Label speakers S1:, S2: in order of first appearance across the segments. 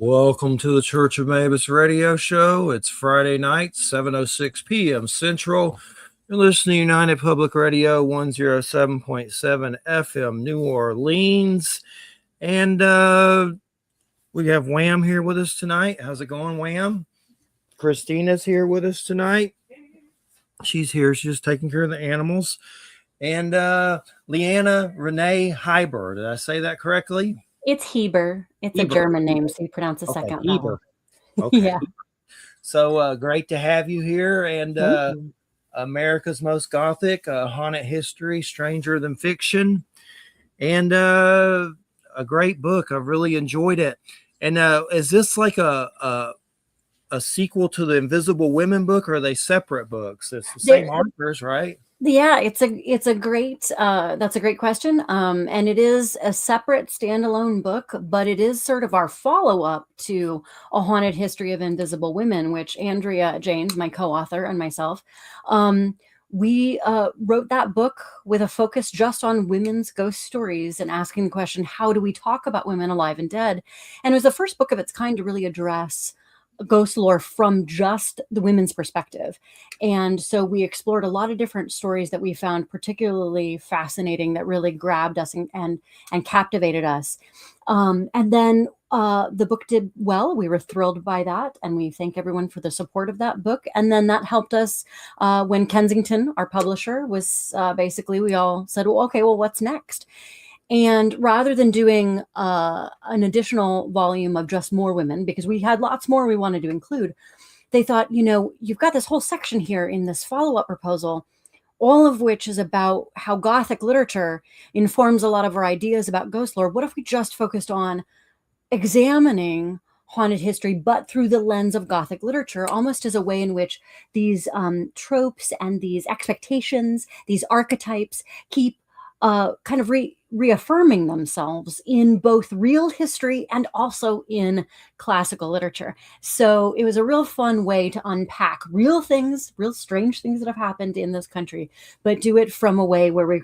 S1: Welcome to the Church of Mabus radio show. It's Friday night, 7:06 p.m. Central. You're listening to United Public Radio, 107.7 FM, New Orleans. And we have Wham here with us tonight. How's it going, Wham? Christina's here with us tonight. She's here. She's just taking care of the animals. And Leanna, Renee, Hieber. Did I say that correctly?
S2: It's Hieber. It's Hieber. A German name, so you pronounce the second vowel.
S1: Okay. Yeah. So great to have you here. And America's Most Gothic, Haunted History, Stranger Than Fiction. And a great book. I've really enjoyed it. And is this like a sequel to the Invisible Women book, or are they separate books? It's the same authors, right?
S2: Yeah, it's a great that's a great question. And it is a separate standalone book, but it is sort of our follow-up to A Haunted History of Invisible Women, which Andrea Janes, my co-author, and myself, we wrote that book with a focus just on women's ghost stories and asking the question, how do we talk about women alive and dead? And it was the first book of its kind to really address ghost lore from just the women's perspective. And so we explored a lot of different stories that we found particularly fascinating, that really grabbed us and captivated us. And then the book did well. We were thrilled by that. And we thank everyone for the support of that book. And then that helped us when Kensington, our publisher, was basically, we all said, well, okay, well, what's next? And rather than doing an additional volume of just more women, because we had lots more we wanted to include, they thought, you've got this whole section here in this follow-up proposal, all of which is about how Gothic literature informs a lot of our ideas about ghost lore. What if we just focused on examining haunted history, but through the lens of Gothic literature, almost as a way in which these tropes and these expectations, these archetypes keep kind of reaffirming themselves in both real history and also in classical literature. So it was a real fun way to unpack real things, real strange things that have happened in this country, but do it from a way where we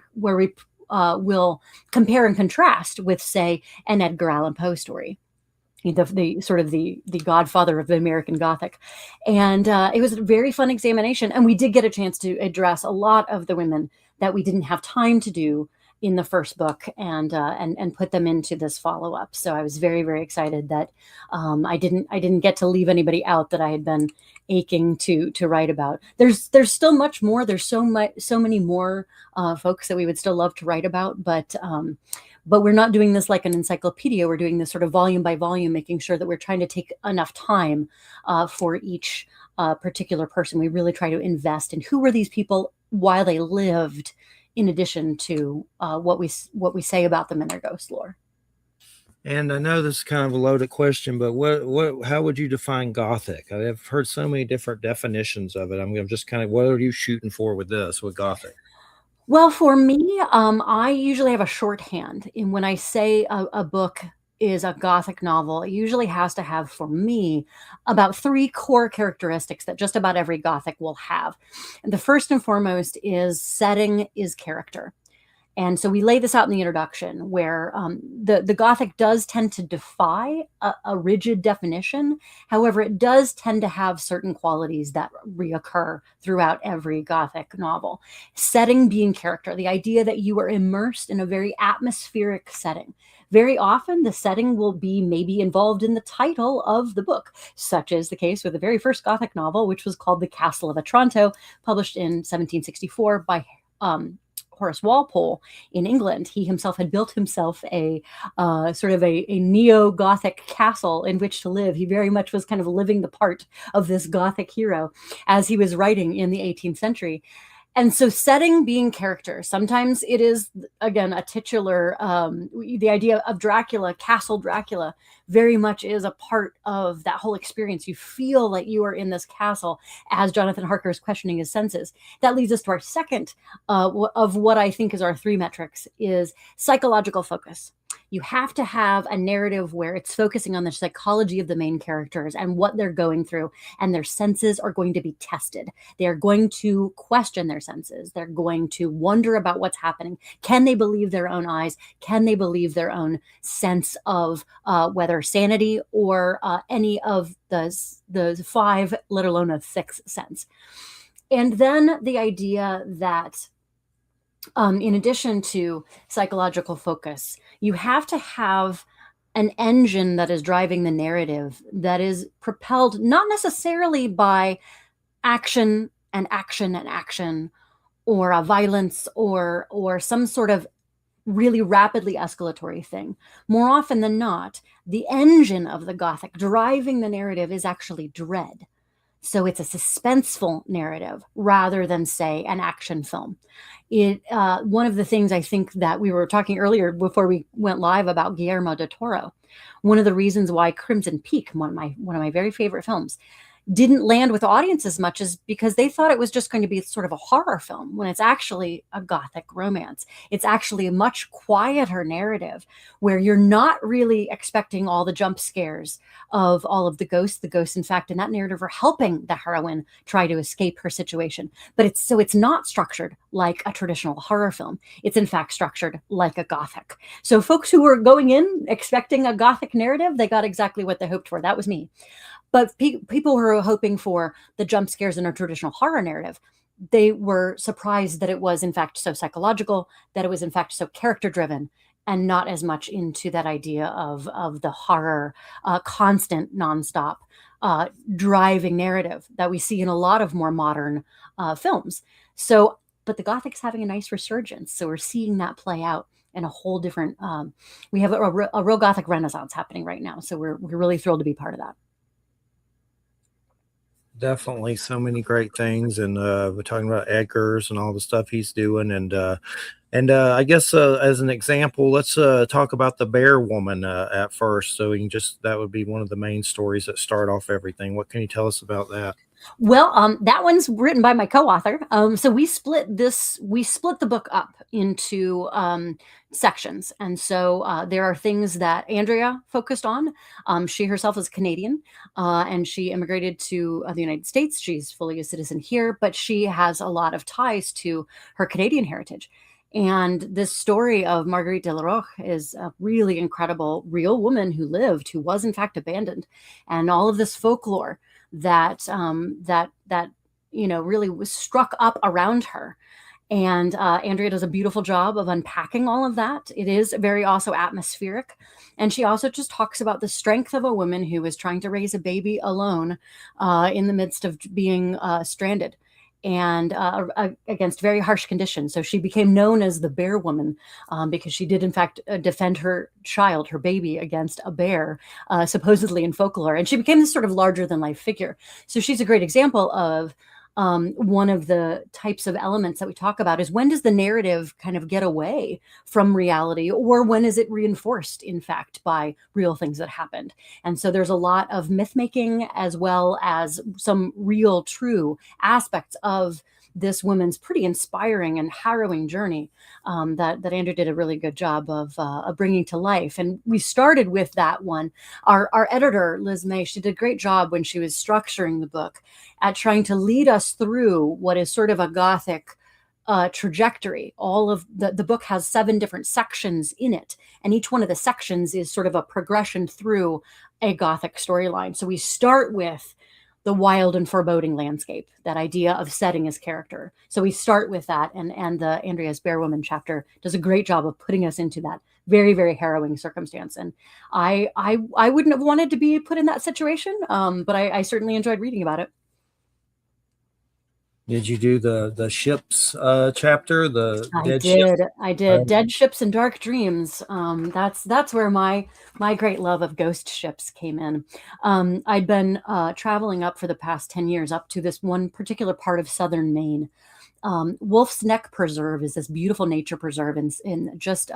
S2: will compare and contrast with, say, an Edgar Allan Poe story. The sort of the godfather of the American Gothic. And it was a very fun examination. And we did get a chance to address a lot of the women that we didn't have time to do in the first book and put them into this follow-up. So I was very, very excited that I didn't get to leave anybody out that I had been aching to write about. There's still much more. There's so many more folks that we would still love to write about, but we're not doing this like an encyclopedia. We're doing this sort of volume by volume, making sure that we're trying to take enough time for each particular person. We really try to invest in who were these people while they lived, in addition to what we say about them in their ghost lore.
S1: And I know this is kind of a loaded question, but how would you define Gothic? I've heard so many different definitions of it. I'm just kind of, what are you shooting for with Gothic?
S2: Well, for me, I usually have a shorthand. And when I say a book is a Gothic novel, it usually has to have, for me, about 3 core characteristics that just about every Gothic will have. And the first and foremost is setting is character. And so we lay this out in the introduction, where the Gothic does tend to defy a rigid definition. However, it does tend to have certain qualities that reoccur throughout every Gothic novel. Setting being character, the idea that you are immersed in a very atmospheric setting. Very often, the setting will be maybe involved in the title of the book, such as the case with the very first Gothic novel, which was called The Castle of Otranto, published in 1764 by Horace Walpole in England. He himself had built himself a sort of a neo-Gothic castle in which to live. He very much was kind of living the part of this Gothic hero as he was writing in the 18th century. And so setting being character, sometimes it is, again, a titular, the idea of Dracula, Castle Dracula, very much is a part of that whole experience. You feel like you are in this castle as Jonathan Harker is questioning his senses. That leads us to our second of what I think is our 3 metrics, is psychological focus. You have to have a narrative where it's focusing on the psychology of the main characters and what they're going through, and their senses are going to be tested. They're going to question their senses. They're going to wonder about what's happening. Can they believe their own eyes? Can they believe their own sense of whether sanity or any of the five, let alone a sixth sense? And then the idea that in addition to psychological focus, you have to have an engine that is driving the narrative that is propelled not necessarily by action and action and action, or a violence, or some sort of really rapidly escalatory thing. More often than not, the engine of the Gothic driving the narrative is actually dread. So it's a suspenseful narrative rather than, say, an action film. One of the things I think that we were talking earlier before we went live about Guillermo del Toro, one of the reasons why Crimson Peak, one of my very favorite films, didn't land with audience as much as because they thought it was just going to be sort of a horror film, when it's actually a Gothic romance. It's actually a much quieter narrative where you're not really expecting all the jump scares of all of the ghosts. The ghosts, in fact, in that narrative are helping the heroine try to escape her situation. But it's not structured like a traditional horror film. It's in fact structured like a Gothic. So folks who were going in expecting a Gothic narrative, they got exactly what they hoped for. That was me. But people who are hoping for the jump scares in a traditional horror narrative, they were surprised that it was in fact so psychological, that it was in fact so character driven, and not as much into that idea of the horror, constant, nonstop driving narrative that we see in a lot of more modern films. So, but the Gothic's having a nice resurgence. So we're seeing that play out in a whole different, we have a real Gothic renaissance happening right now. So we're really thrilled to be part of that.
S1: Definitely so many great things, and we're talking about Edgar's and all the stuff he's doing, and I guess as an example, let's talk about the Bear Woman at first. So we can that would be one of the main stories that start off everything. What can you tell us about that?
S2: Well, that one's written by my co-author. So we split the book up into sections. And so there are things that Andrea focused on. She herself is Canadian, and she immigrated to the United States. She's fully a citizen here, but she has a lot of ties to her Canadian heritage. And this story of Marguerite de la Roche is a really incredible, real woman who lived, who was in fact abandoned, and all of this folklore that really was struck up around her. And Andrea does a beautiful job of unpacking all of that. It is very also atmospheric. And she also just talks about the strength of a woman who is trying to raise a baby alone in the midst of being stranded and against very harsh conditions. So she became known as the Bear Woman because she did, in fact, defend her child, her baby, against a bear, supposedly in folklore. And she became this sort of larger than life figure. So she's a great example of one of the types of elements that we talk about is, when does the narrative kind of get away from reality, or when is it reinforced, in fact, by real things that happened? And so there's a lot of myth making as well as some real true aspects of this woman's pretty inspiring and harrowing journey that Andrew did a really good job of bringing to life. And we started with that one. Our editor, Liz May, she did a great job when she was structuring the book at trying to lead us through what is sort of a Gothic trajectory. All of the book has 7 different sections in it, and each one of the sections is sort of a progression through a Gothic storyline. So we start with the wild and foreboding landscape, that idea of setting as character. So we start with that, and the Andrea's Bear Woman chapter does a great job of putting us into that very, very harrowing circumstance. And I wouldn't have wanted to be put in that situation, but I certainly enjoyed reading about it.
S1: Did you do the ships chapter?
S2: I did. Dead Ships and Dark Dreams. That's where my great love of ghost ships came in. I'd been traveling up for the past 10 years up to this one particular part of southern Maine. Wolf's Neck Preserve is this beautiful nature preserve in just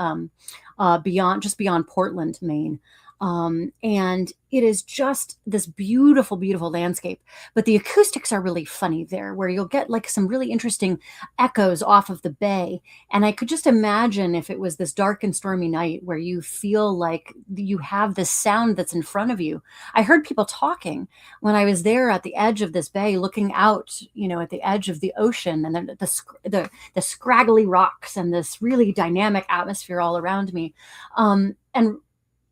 S2: beyond Portland, Maine. And it is just this beautiful, beautiful landscape. But the acoustics are really funny there, where you'll get like some really interesting echoes off of the bay. And I could just imagine if it was this dark and stormy night where you feel like you have this sound that's in front of you. I heard people talking when I was there at the edge of this bay, looking out, at the edge of the ocean, and then the scraggly rocks and this really dynamic atmosphere all around me. And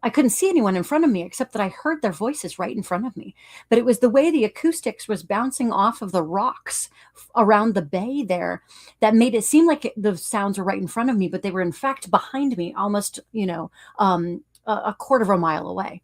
S2: I couldn't see anyone in front of me except that I heard their voices right in front of me. But it was the way the acoustics was bouncing off of the rocks around the bay there that made it seem like the sounds were right in front of me, but they were in fact behind me, almost, a quarter of a mile away.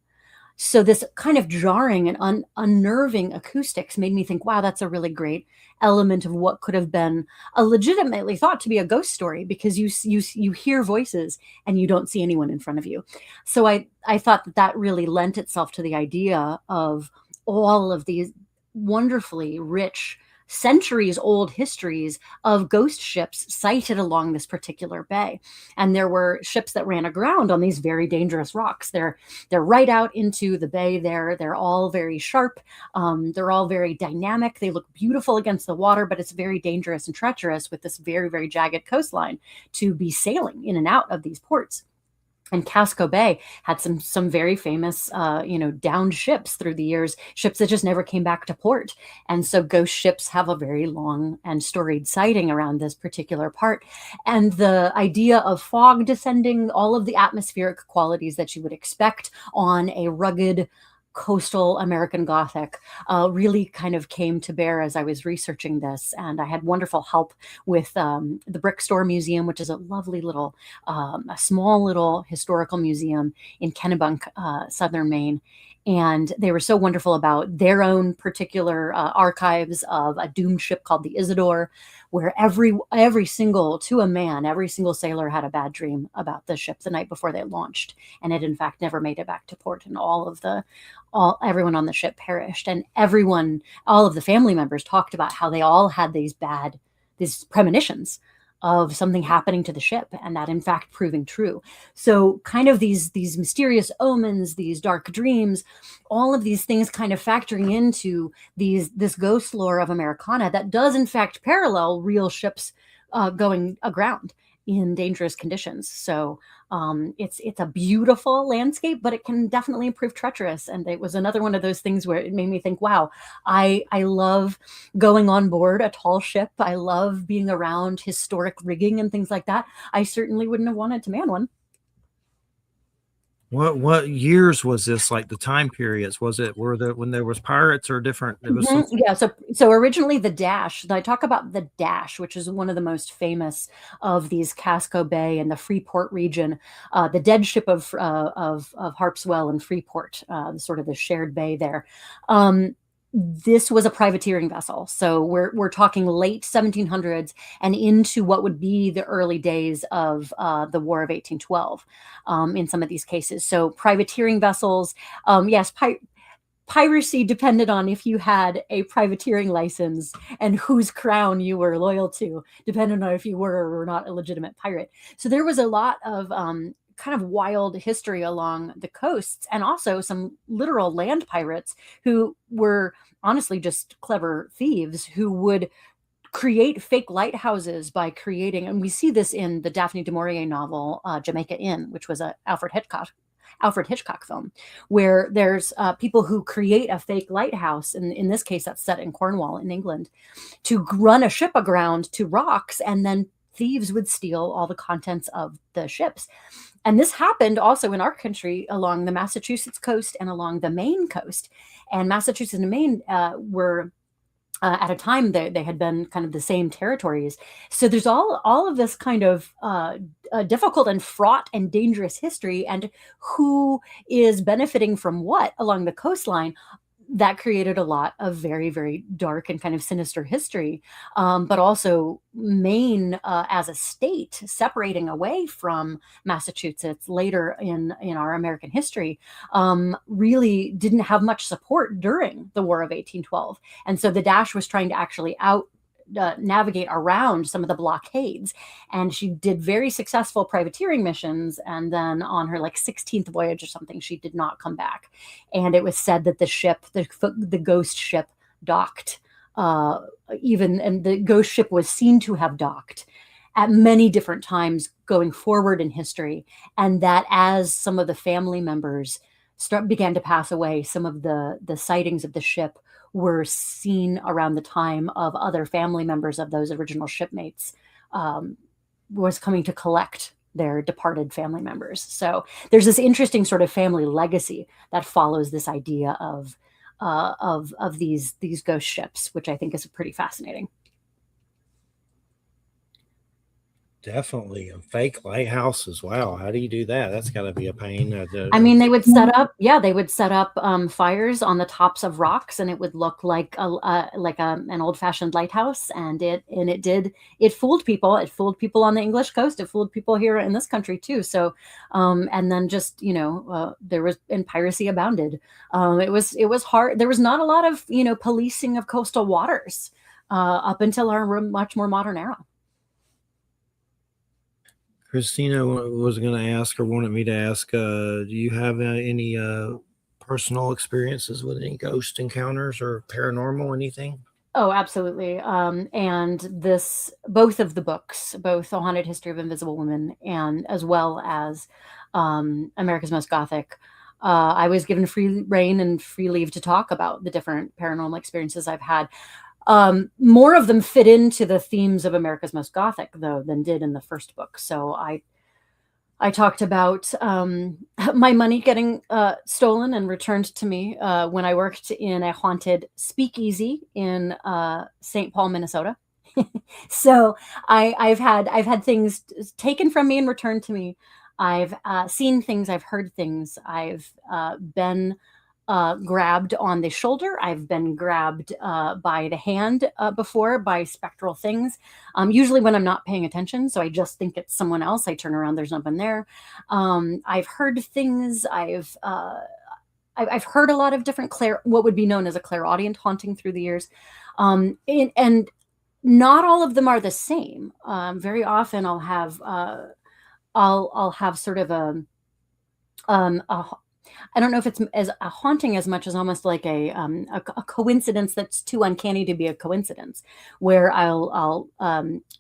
S2: So this kind of jarring and unnerving acoustics made me think, wow, that's a really great element of what could have been a legitimately thought to be a ghost story, because you hear voices and you don't see anyone in front of you. So I thought that really lent itself to the idea of all of these wonderfully rich, centuries old histories of ghost ships sighted along this particular bay. And there were ships that ran aground on these very dangerous rocks. They're right out into the bay there. They're all very sharp. They're all very dynamic. They look beautiful against the water, but it's very dangerous and treacherous with this very, very jagged coastline to be sailing in and out of these ports. And Casco Bay had some very famous, downed ships through the years, ships that just never came back to port. And so ghost ships have a very long and storied sighting around this particular part. And the idea of fog descending, all of the atmospheric qualities that you would expect on a rugged coastal American Gothic really kind of came to bear as I was researching this. And I had wonderful help with the Brick Store Museum, which is a lovely little, a small little historical museum in Kennebunk, southern Maine. And they were so wonderful about their own particular archives of a doomed ship called the Isidore, where every single, to a man, every single sailor had a bad dream about the ship the night before they launched, and it in fact never made it back to port. And everyone on the ship perished, and all of the family members talked about how they all had these premonitions of something happening to the ship, and that in fact proving true. So kind of these mysterious omens, these dark dreams, all of these things kind of factoring into this ghost lore of Americana that does in fact parallel real ships going aground in dangerous conditions. So it's a beautiful landscape, but it can definitely prove treacherous. And it was another one of those things where it made me think, wow, I love going on board a tall ship. I love being around historic rigging and things like that. I certainly wouldn't have wanted to man one.
S1: What years was this? Like the time periods? When there was pirates or different? It was
S2: Yeah. So originally the Dash. I talk about the Dash, which is one of the most famous of these Casco Bay and the Freeport region. The dead ship of Harpswell and Freeport, sort of the shared bay there. This was a privateering vessel. So we're talking late 1700s and into what would be the early days of the War of 1812 in some of these cases. So privateering vessels, yes, piracy depended on if you had a privateering license and whose crown you were loyal to, depending on if you were or were not a legitimate pirate. So there was a lot of kind of wild history along the coasts, and also some literal land pirates who were honestly just clever thieves who would create fake lighthouses by creating, and we see this in the Daphne du Maurier novel, Jamaica Inn, which was a Alfred Hitchcock film, where there's people who create a fake lighthouse, and in this case that's set in Cornwall in England, to run a ship aground to rocks, and then thieves would steal all the contents of the ships. And this happened also in our country along the Massachusetts coast and along the Maine coast. And Massachusetts and Maine were at a time they had been kind of the same territories. So there's all of this kind of difficult and fraught and dangerous history, and who is benefiting from what along the coastline. That created a lot of very, very dark and kind of sinister history, but also Maine as a state separating away from Massachusetts later in our American history really didn't have much support during the War of 1812. And so the Dash was trying to actually navigate around some of the blockades. And she did very successful privateering missions. And then on her like 16th voyage or something, she did not come back. And it was said that the ship, the ghost ship, docked. And the ghost ship was seen to have docked at many different times going forward in history. And that as some of the family members began to pass away, some of the sightings of the ship were seen around the time of other family members of those original shipmates was coming to collect their departed family members. So there's this interesting sort of family legacy that follows this idea of these ghost ships, which I think is pretty fascinating.
S1: Definitely. A fake lighthouse as well. How do you do that? That's got to be a pain.
S2: I mean, they would set up fires on the tops of rocks, and it would look like an old-fashioned lighthouse. And it fooled people. It fooled people on the English coast. It fooled people here in this country too. So, and then just piracy abounded. It was hard. There was not a lot of policing of coastal waters up until our much more modern era.
S1: Christina was going to ask or wanted me to ask, do you have any personal experiences with any ghost encounters or paranormal anything?
S2: Oh, absolutely. And both of the books, both The Haunted History of Invisible Women and as well as America's Most Gothic, I was given free reign and free leave to talk about the different paranormal experiences I've had. More of them fit into the themes of America's Most Gothic, though, than did in the first book. So I talked about my money getting stolen and returned to me when I worked in a haunted speakeasy in St. Paul, Minnesota. So I've had things taken from me and returned to me. I've seen things. I've heard things. I've been grabbed on the shoulder. I've been grabbed by the hand before by spectral things. Usually when I'm not paying attention, so I just think it's someone else. I turn around, there's no one there. I've heard things. I've heard a lot of different what would be known as a clairaudient haunting through the years, and not all of them are the same. Very often, I'll have sort of a I don't know if it's as a haunting as much as almost like a coincidence that's too uncanny to be a coincidence, where I'll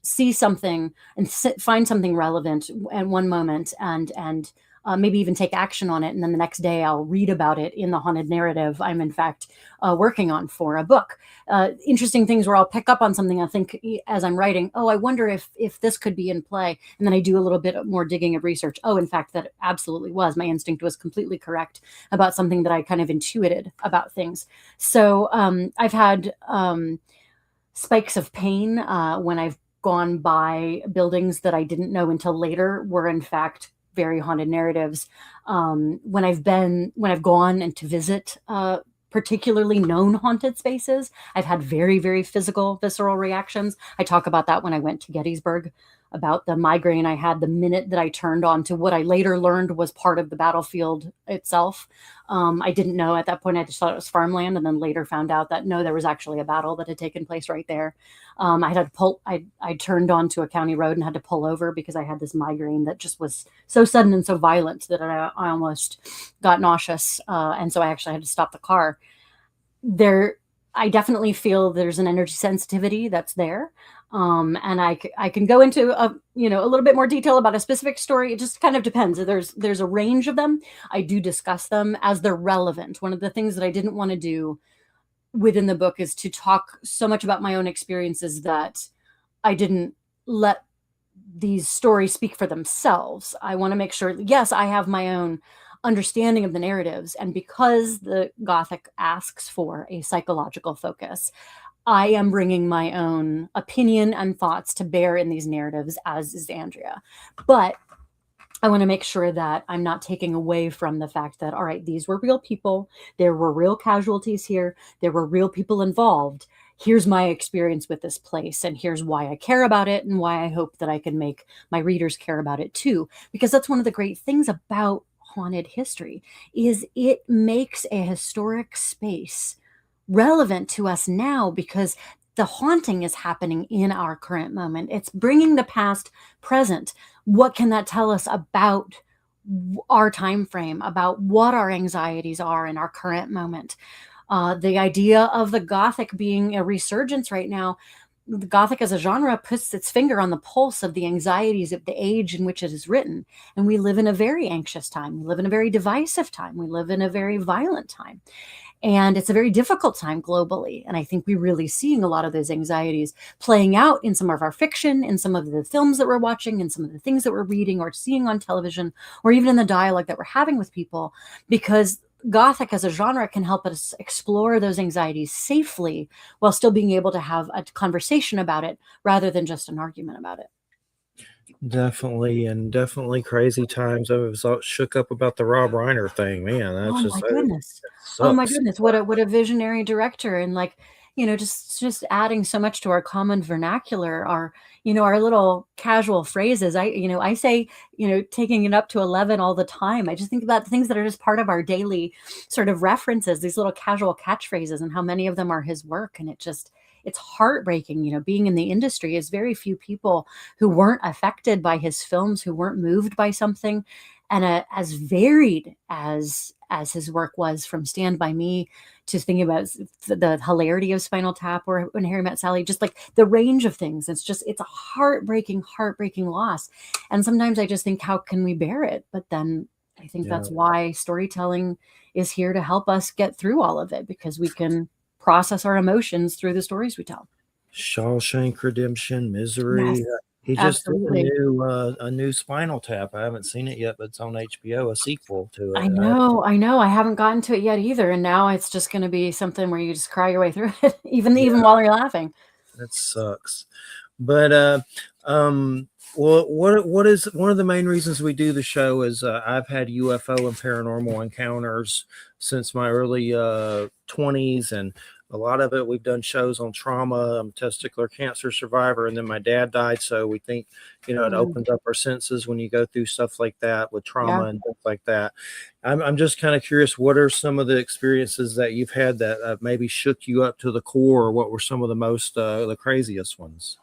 S2: see something and find something relevant at one moment and maybe even take action on it. And then the next day I'll read about it in the haunted narrative I'm in fact working on for a book. Interesting things where I'll pick up on something I think as I'm writing, oh, I wonder if this could be in play. And then I do a little bit more digging of research. Oh, in fact, that absolutely was. My instinct was completely correct about something that I kind of intuited about things. So I've had spikes of pain when I've gone by buildings that I didn't know until later were in fact very haunted narratives. When I've gone and to visit particularly known haunted spaces, I've had very, very physical, visceral reactions. I talk about that when I went to Gettysburg, about the migraine I had the minute that I turned onto what I later learned was part of the battlefield itself. I didn't know at that point. I just thought it was farmland, and then later found out that no, there was actually a battle that had taken place right there. I turned onto a county road and had to pull over because I had this migraine that just was so sudden and so violent that I almost got nauseous. And so I actually had to stop the car. I definitely feel there's an energy sensitivity that's there. And I can go into a little bit more detail about a specific story. It just kind of depends. There's a range of them. I do discuss them as they're relevant. One of the things that I didn't want to do within the book is to talk so much about my own experiences that I didn't let these stories speak for themselves. I want to make sure, yes, I have my own understanding of the narratives. And because the Gothic asks for a psychological focus, I am bringing my own opinion and thoughts to bear in these narratives, as is Andrea. But I want to make sure that I'm not taking away from the fact that, all right, these were real people. There were real casualties here. There were real people involved. Here's my experience with this place, and here's why I care about it, and why I hope that I can make my readers care about it too. Because that's one of the great things about haunted history, is it makes a historic space relevant to us now, because the haunting is happening in our current moment. It's bringing the past present. What can that tell us about our time frame, about what our anxieties are in our current moment? The idea of the Gothic being a resurgence right now, the Gothic as a genre puts its finger on the pulse of the anxieties of the age in which it is written. And we live in a very anxious time. We live in a very divisive time. We live in a very violent time. And it's a very difficult time globally. And I think we're really seeing a lot of those anxieties playing out in some of our fiction, in some of the films that we're watching, in some of the things that we're reading or seeing on television, or even in the dialogue that we're having with people, because Gothic as a genre can help us explore those anxieties safely while still being able to have a conversation about it rather than just an argument about it.
S1: Definitely, and definitely crazy times. I was all shook up about the Rob Reiner thing. Man, that's
S2: Oh
S1: just
S2: my
S1: that
S2: goodness. Oh my
S1: sucks.
S2: goodness. What a visionary director. And like, just adding so much to our common vernacular, our little casual phrases. I say, taking it up to 11 all the time. I just think about things that are just part of our daily sort of references, these little casual catchphrases, and how many of them are his work. And it's heartbreaking. Being in the industry is very few people who weren't affected by his films, who weren't moved by something. And as varied as his work was, from Stand By Me to thinking about the hilarity of Spinal Tap or When Harry Met Sally, just like the range of things. It's a heartbreaking loss. And sometimes I just think, how can we bear it? But then I think
S1: Yeah.
S2: that's why storytelling is here to help us get through all of it, because we can process our emotions through the stories we tell.
S1: Shawshank Redemption,
S2: Yes,
S1: Misery. He just did
S2: absolutely.
S1: a new Spinal Tap. I haven't seen it yet, but it's on HBO, a sequel to
S2: I
S1: it.
S2: know, I know. I haven't gotten to it yet either, and now it's just gonna be something where you just cry your way through it, even
S1: Yeah,
S2: while you're laughing.
S1: that sucks. But um, well, what is one of the main reasons we do the show is I've had UFO and paranormal encounters since my early 20s, and a lot of it we've done shows on trauma. I'm a testicular cancer survivor, and then my dad died, so we think it
S2: Mm,
S1: opens up our senses when you go through stuff like that with trauma
S2: yeah.
S1: and things like that. I'm just kind of curious, what are some of the experiences that you've had that maybe shook you up to the core, or what were some of the most the craziest ones?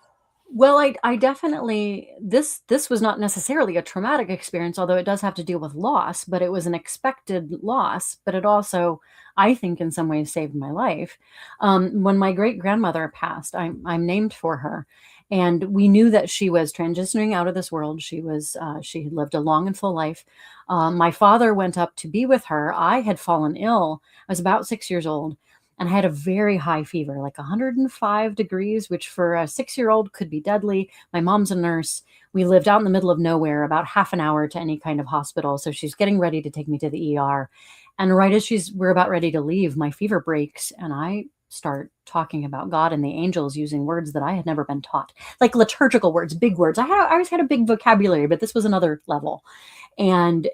S2: Well, I definitely, this was not necessarily a traumatic experience, although it does have to deal with loss, but it was an expected loss, but it also, I think, in some ways saved my life. When my great-grandmother passed, I'm named for her, and we knew that she was transitioning out of this world. She had lived a long and full life. My father went up to be with her. I had fallen ill. I was about 6 years old, and I had a very high fever, like 105 degrees, which for a 6-year-old could be deadly. My mom's a nurse. We lived out in the middle of nowhere, about half an hour to any kind of hospital. So she's getting ready to take me to the ER. And right as we're about ready to leave, my fever breaks and I start talking about God and the angels using words that I had never been taught, like liturgical words, big words. I always had a big vocabulary, but this was another level. And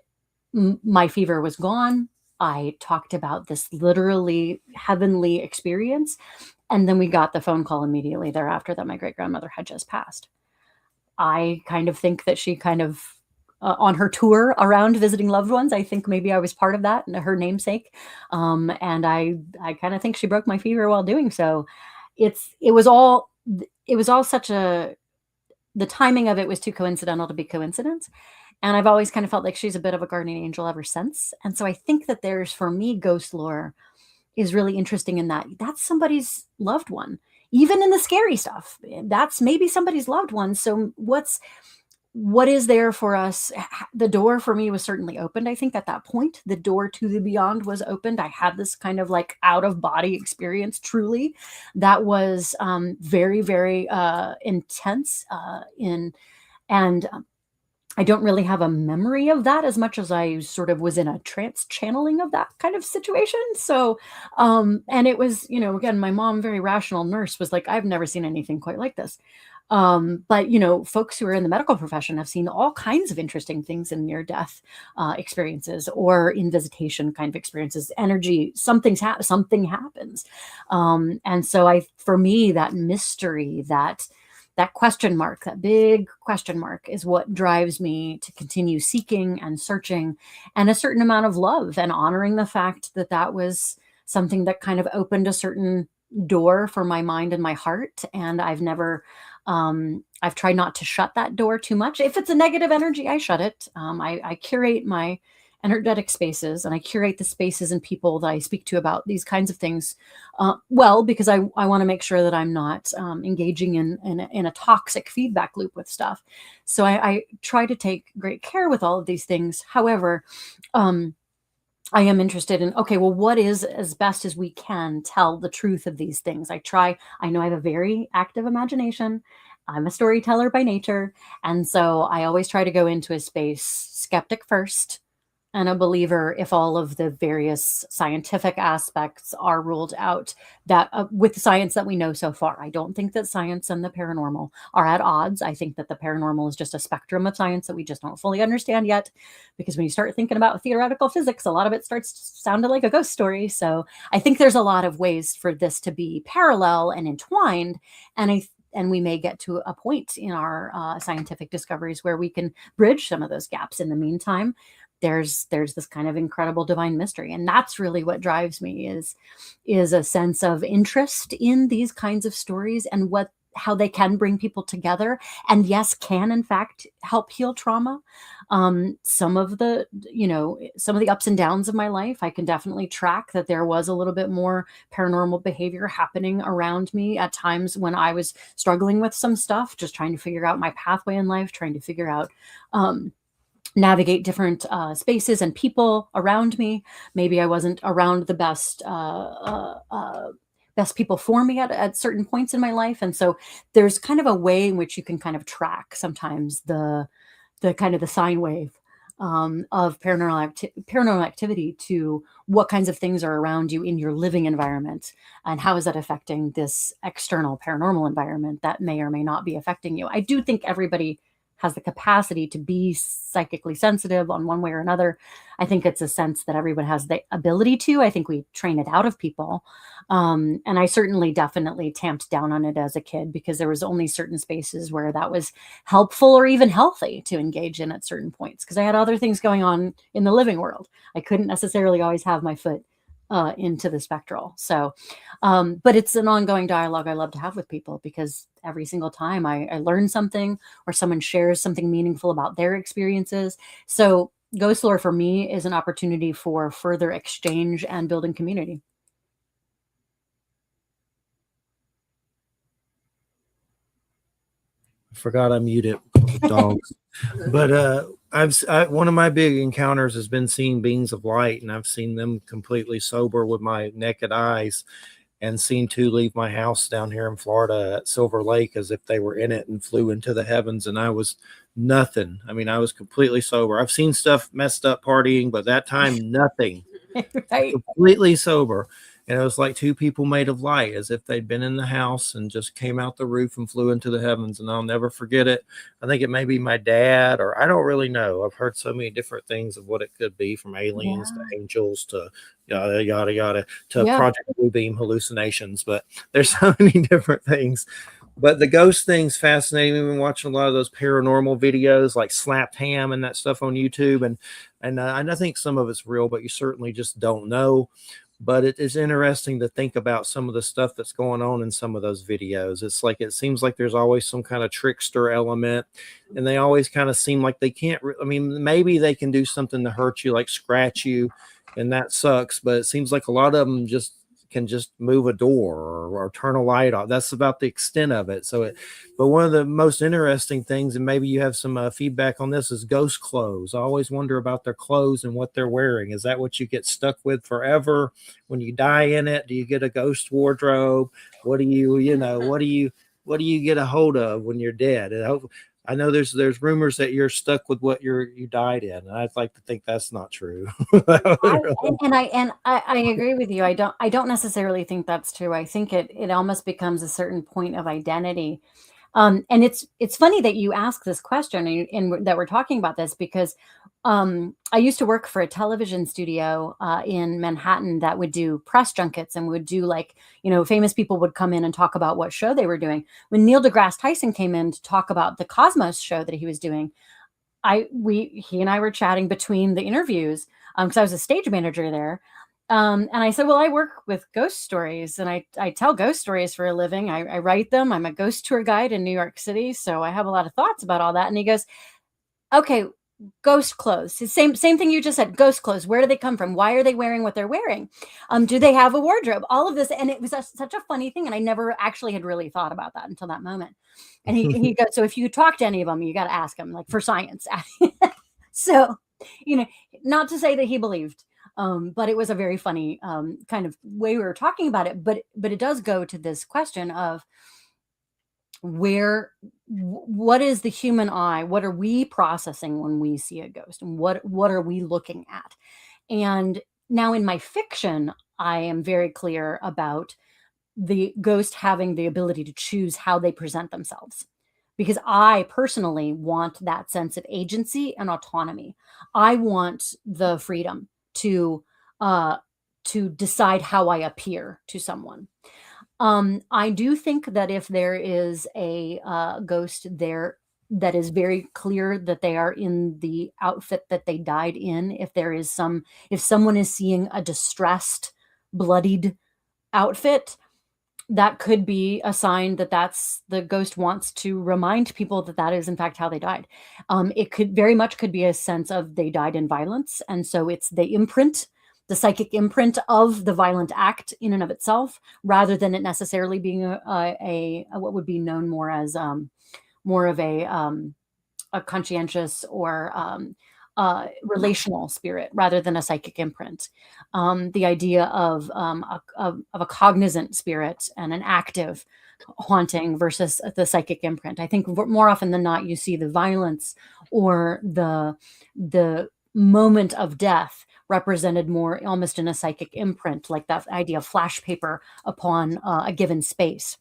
S2: my fever was gone. I talked about this literally heavenly experience. And then we got the phone call immediately thereafter that my great grandmother had just passed. I kind of think that she kind of, on her tour around visiting loved ones, I think maybe I was part of that, her namesake. And I kind of think she broke my fever while doing so. It was all, such the timing of it was too coincidental to be coincidence. And I've always kind of felt like she's a bit of a guardian angel ever since. And so I think that there's, for me, ghost lore is really interesting in that that's somebody's loved one. Even in the scary stuff, that's maybe somebody's loved one. So what is there for us? The door for me was certainly opened. I think at that point, the door to the beyond was opened. I had this kind of like out of body experience, truly, that was very, very intense. And I don't really have a memory of that as much as I sort of was in a trance channeling of that kind of situation. So, and it was, again, my mom, very rational nurse, was like, I've never seen anything quite like this. But, folks who are in the medical profession have seen all kinds of interesting things in near death experiences or in visitation kind of experiences. Energy, something happens. And so for me, that mystery, that question mark, that big question mark, is what drives me to continue seeking and searching, and a certain amount of love and honoring the fact that that was something that kind of opened a certain door for my mind and my heart, and I've tried not to shut that door too much. If it's a negative energy, I shut it. I curate my energetic spaces, and I curate the spaces and people that I speak to about these kinds of things, well, because I want to make sure that I'm not engaging in a toxic feedback loop with stuff. So I try to take great care with all of these things. However, um, I am interested in, okay, well, what is, as best as we can, tell the truth of these things? I know I have a very active imagination. I'm a storyteller by nature. And so I always try to go into a space skeptic first and a believer if all of the various scientific aspects are ruled out, that with the science that we know so far. I don't think that science and the paranormal are at odds. I think that the paranormal is just a spectrum of science that we just don't fully understand yet, because when you start thinking about theoretical physics, a lot of it starts sounding like a ghost story. So I think there's a lot of ways for this to be parallel and entwined, and we may get to a point in our scientific discoveries where we can bridge some of those gaps. In the meantime, there's this kind of incredible divine mystery, and that's really what drives me, is a sense of interest in these kinds of stories, and how they can bring people together, and yes, can in fact help heal trauma. Some of the ups and downs of my life, I can definitely track that there was a little bit more paranormal behavior happening around me at times when I was struggling with some stuff, just trying to figure out my pathway in life, trying to figure out navigate different spaces and people around me. Maybe I wasn't around the best people for me at certain points in my life. And so there's kind of a way in which you can kind of track sometimes the kind of the sine wave of paranormal activity to what kinds of things are around you in your living environment, and how is that affecting this external paranormal environment that may or may not be affecting you. I do think everybody has the capacity to be psychically sensitive on one way or another. I think it's a sense that everyone has the ability to. I think we train it out of people. And I certainly definitely tamped down on it as a kid, because there was only certain spaces where that was helpful or even healthy to engage in at certain points, because I had other things going on in the living world. I couldn't necessarily always have my foot into the spectral. So, but it's an ongoing dialogue I love to have with people, because every single time I learn something, or someone shares something meaningful about their experiences. So ghost lore for me is an opportunity for further exchange and building community.
S1: I forgot I muted dogs. But one of my big encounters has been seeing beings of light, and I've seen them completely sober with my naked eyes, and seen two leave my house down here in Florida at Silver Lake as if they were in it and flew into the heavens, and I was nothing. I mean, I was completely sober. I've seen stuff messed up partying, but that time nothing.
S2: Right.
S1: Completely sober. And it was like two people made of light, as if they'd been in the house and just came out the roof and flew into the heavens. And I'll never forget it. I think it may be my dad, or I don't really know. I've heard so many different things of what it could be, from aliens to angels to yada, yada, yada, to Project Blue Beam hallucinations. But there's so many different things. But the ghost thing's fascinating. We've been watching a lot of those paranormal videos, like Slapped Ham and that stuff on YouTube. And I think some of it's real, but you certainly just don't know. But it is interesting to think about some of the stuff that's going on in some of those videos. It's like, it seems like there's always some kind of trickster element, and they always kind of seem like they can't. I mean, maybe they can do something to hurt you, like scratch you, and that sucks. But it seems like a lot of them can just move a door or turn a light off. That's about the extent of it. But one of the most interesting things, and maybe you have some feedback on this, is ghost clothes. I always wonder about their clothes and what they're wearing. Is that what you get stuck with forever when you die in it? Do you get a ghost wardrobe? What do what do you get a hold of when you're dead? And I know there's rumors that you're stuck with what you died in, and I'd like to think that's not true.
S2: I agree with you. I don't necessarily think that's true. I think it almost becomes a certain point of identity. And it's funny that you ask this question, and that we're talking about this, because I used to work for a television studio in Manhattan that would do press junkets, and would do, like, famous people would come in and talk about what show they were doing. When Neil deGrasse Tyson came in to talk about the Cosmos show that he was doing, he and I were chatting between the interviews, because I was a stage manager there. And I said, well, I work with ghost stories and I tell ghost stories for a living. I write them. I'm a ghost tour guide in New York City. So I have a lot of thoughts about all that. And he goes, okay, ghost clothes. The same thing you just said. Ghost clothes. Where do they come from? Why are they wearing what they're wearing? Do they have a wardrobe? All of this, and it was such a funny thing, and I never actually had really thought about that until that moment. And he goes, so if you talk to any of them, you got to ask them, like for science. So, not to say that he believed, but it was a very funny kind of way we were talking about it. But it does go to this question of what is the human eye, what are we processing when we see a ghost, and what are we looking at? And now in my fiction, I am very clear about the ghost having the ability to choose how they present themselves, because I personally want that sense of agency and autonomy. I want the freedom to decide how I appear to someone. I do think that if there is a ghost there that is very clear that they are in the outfit that they died in, if someone is seeing a distressed, bloodied outfit, that could be a sign that that's the ghost wants to remind people that that is in fact how they died. It could very much could be a sense of they died in violence, and so it's the psychic imprint of the violent act in and of itself, rather than it necessarily being a what would be known more as more of a conscientious or relational spirit rather than a psychic imprint. The idea of a cognizant spirit and an active haunting versus the psychic imprint. I think more often than not, you see the violence or the moment of death represented more almost in a psychic imprint, like that idea of flash paper upon a given space.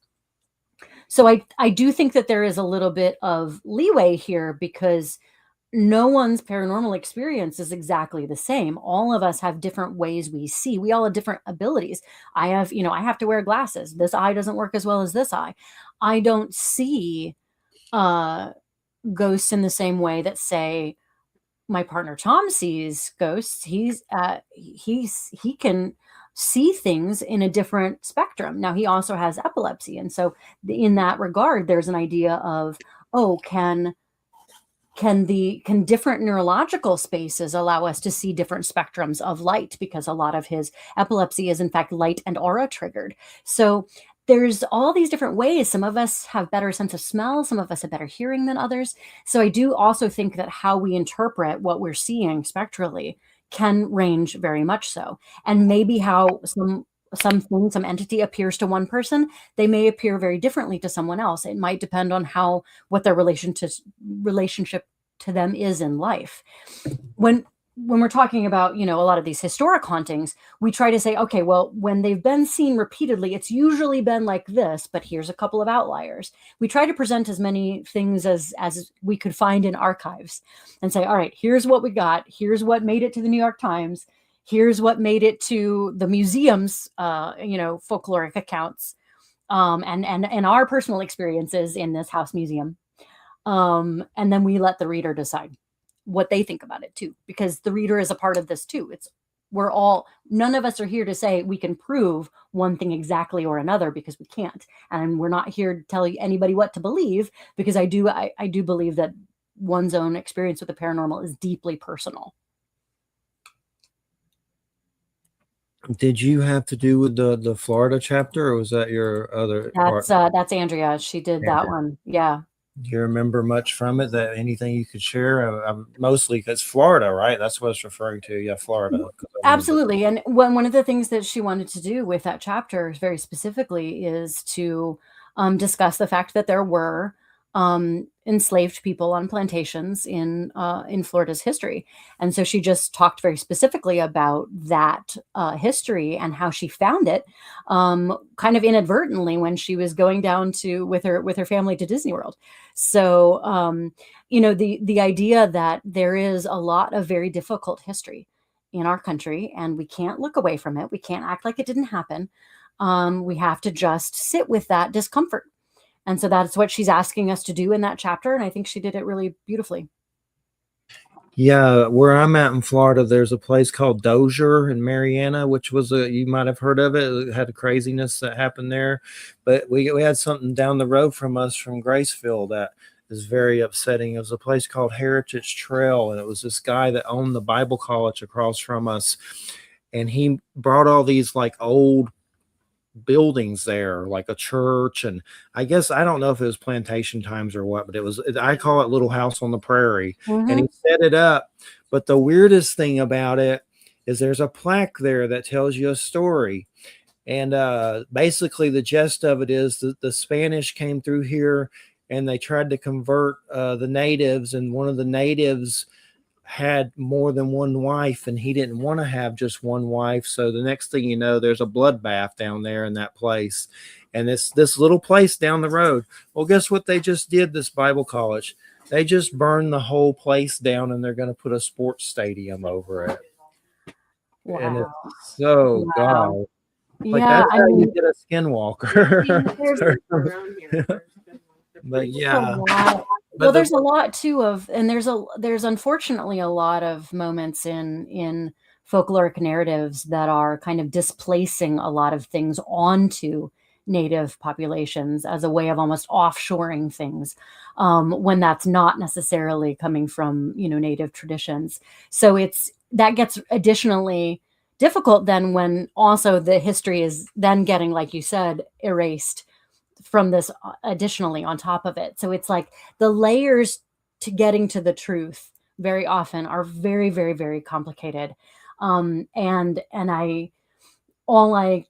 S2: So I do think that there is a little bit of leeway here, because no one's paranormal experience is exactly the same. All of us have different ways we see. We all have different abilities. I have to wear glasses. This eye doesn't work as well as this eye. I don't see ghosts in the same way that, say, my partner Tom sees ghosts. He can see things in a different spectrum. Now he also has epilepsy, and so in that regard, there's an idea of, oh, can different neurological spaces allow us to see different spectrums of light, because a lot of his epilepsy is in fact light and aura triggered. So there's all these different ways. Some of us have better sense of smell, some of us have better hearing than others. So I do also think that how we interpret what we're seeing spectrally can range very much so. And maybe how some entity appears to one person, they may appear very differently to someone else. It might depend on what their relationship to them is in life. When we're talking about, a lot of these historic hauntings, we try to say, okay, well, when they've been seen repeatedly, it's usually been like this, but here's a couple of outliers. We try to present as many things as we could find in archives and say, all right, here's what we got. Here's what made it to the New York Times. Here's what made it to the museum's, folkloric accounts, and our personal experiences in this house museum. And then we let the reader decide what they think about it too, because the reader is a part of this too. None of us are here to say we can prove one thing exactly or another, because we can't. And we're not here to tell anybody what to believe, because I do believe that one's own experience with the paranormal is deeply personal.
S1: Did you have to do with the Florida chapter, or was that your other part?
S2: That's Andrea. She did that one. Yeah.
S1: Do you remember much from it? That anything you could share? Mostly because Florida, right? That's what it's referring to. Yeah, Florida.
S2: Absolutely. And one of the things that she wanted to do with that chapter very specifically is to discuss the fact that there were enslaved people on plantations in Florida's history. And so she just talked very specifically about that history and how she found it kind of inadvertently when she was going down with her family to Disney World. So, the idea that there is a lot of very difficult history in our country, and we can't look away from it. We can't act like it didn't happen. We have to just sit with that discomfort. And so that's what she's asking us to do in that chapter. And I think she did it really beautifully.
S1: Yeah, where I'm at in Florida, there's a place called Dozier in Mariana, which was you might have heard of it. It had a craziness that happened there, but we had something down the road from us from Graceville that is very upsetting. It was a place called Heritage Trail, and it was this guy that owned the Bible college across from us, and he brought all these like old buildings there, like a church, and I guess I don't know if it was plantation times or what, but it was. I call it Little House on the Prairie, and he
S2: Hmm.
S1: set it up. But the weirdest thing about it is there's a plaque there that tells you a story, and basically the gist of it is that the Spanish came through here and they tried to convert the natives, and one of the natives had more than one wife and he didn't want to have just one wife. So the next thing you know, there's a bloodbath down there in that place. And this little place down the road. Well, guess what they just did, this Bible college? They just burned the whole place down and they're going to put a sports stadium over it. And
S2: Wow.
S1: it's so
S2: Wow.
S1: God. Like
S2: Yeah,
S1: that's
S2: I
S1: how you
S2: mean,
S1: get a skinwalker.
S2: there's
S1: But
S2: a
S1: yeah.
S2: lot. Well,
S1: But the
S2: there's a lot too of, and there's unfortunately a lot of moments in folkloric narratives that are kind of displacing a lot of things onto native populations as a way of almost offshoring things, when that's not necessarily coming from, native traditions. So it's that gets additionally difficult then when also the history is then getting, like you said, erased from this additionally on top of it. So it's like the layers to getting to the truth very often are very, very, very complicated. And all I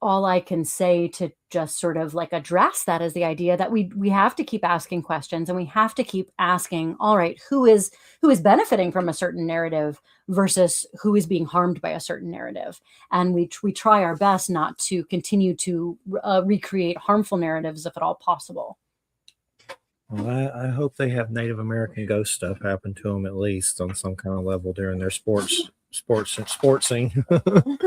S2: all I can say to just sort of like address that is the idea that we have to keep asking questions, and we have to keep asking, all right, who is benefiting from a certain narrative versus who is being harmed by a certain narrative, and we try our best not to continue to recreate harmful narratives if at all possible.
S1: Well, I hope they have Native American ghost stuff happen to them at least on some kind of level during their sportsing.
S2: I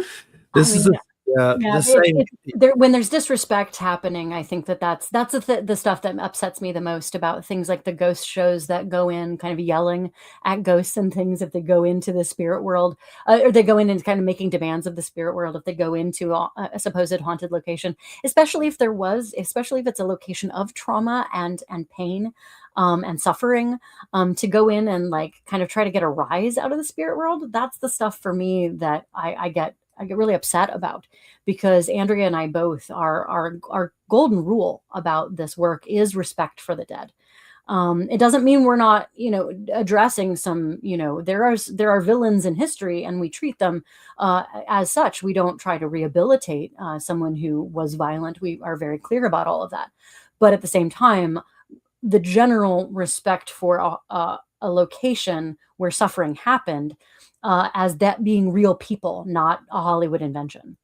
S1: This is
S2: mean,
S1: a
S2: yeah,
S1: the same.
S2: it's there when there's disrespect happening. I think that's the stuff that upsets me the most about things like the ghost shows that go in kind of yelling at ghosts and things if they go into the spirit world, or they go in and kind of making demands of the spirit world if they go into a supposed haunted location, especially if it's a location of trauma and pain. And suffering, to go in and like kind of try to get a rise out of the spirit world. That's the stuff for me that I get really upset about, because Andrea and I both our golden rule about this work is respect for the dead. It doesn't mean we're not, addressing some, there are villains in history, and we treat them as such. We don't try to rehabilitate someone who was violent. We are very clear about all of that, but at the same time, the general respect for a location where suffering happened, as that being real people, not a Hollywood invention.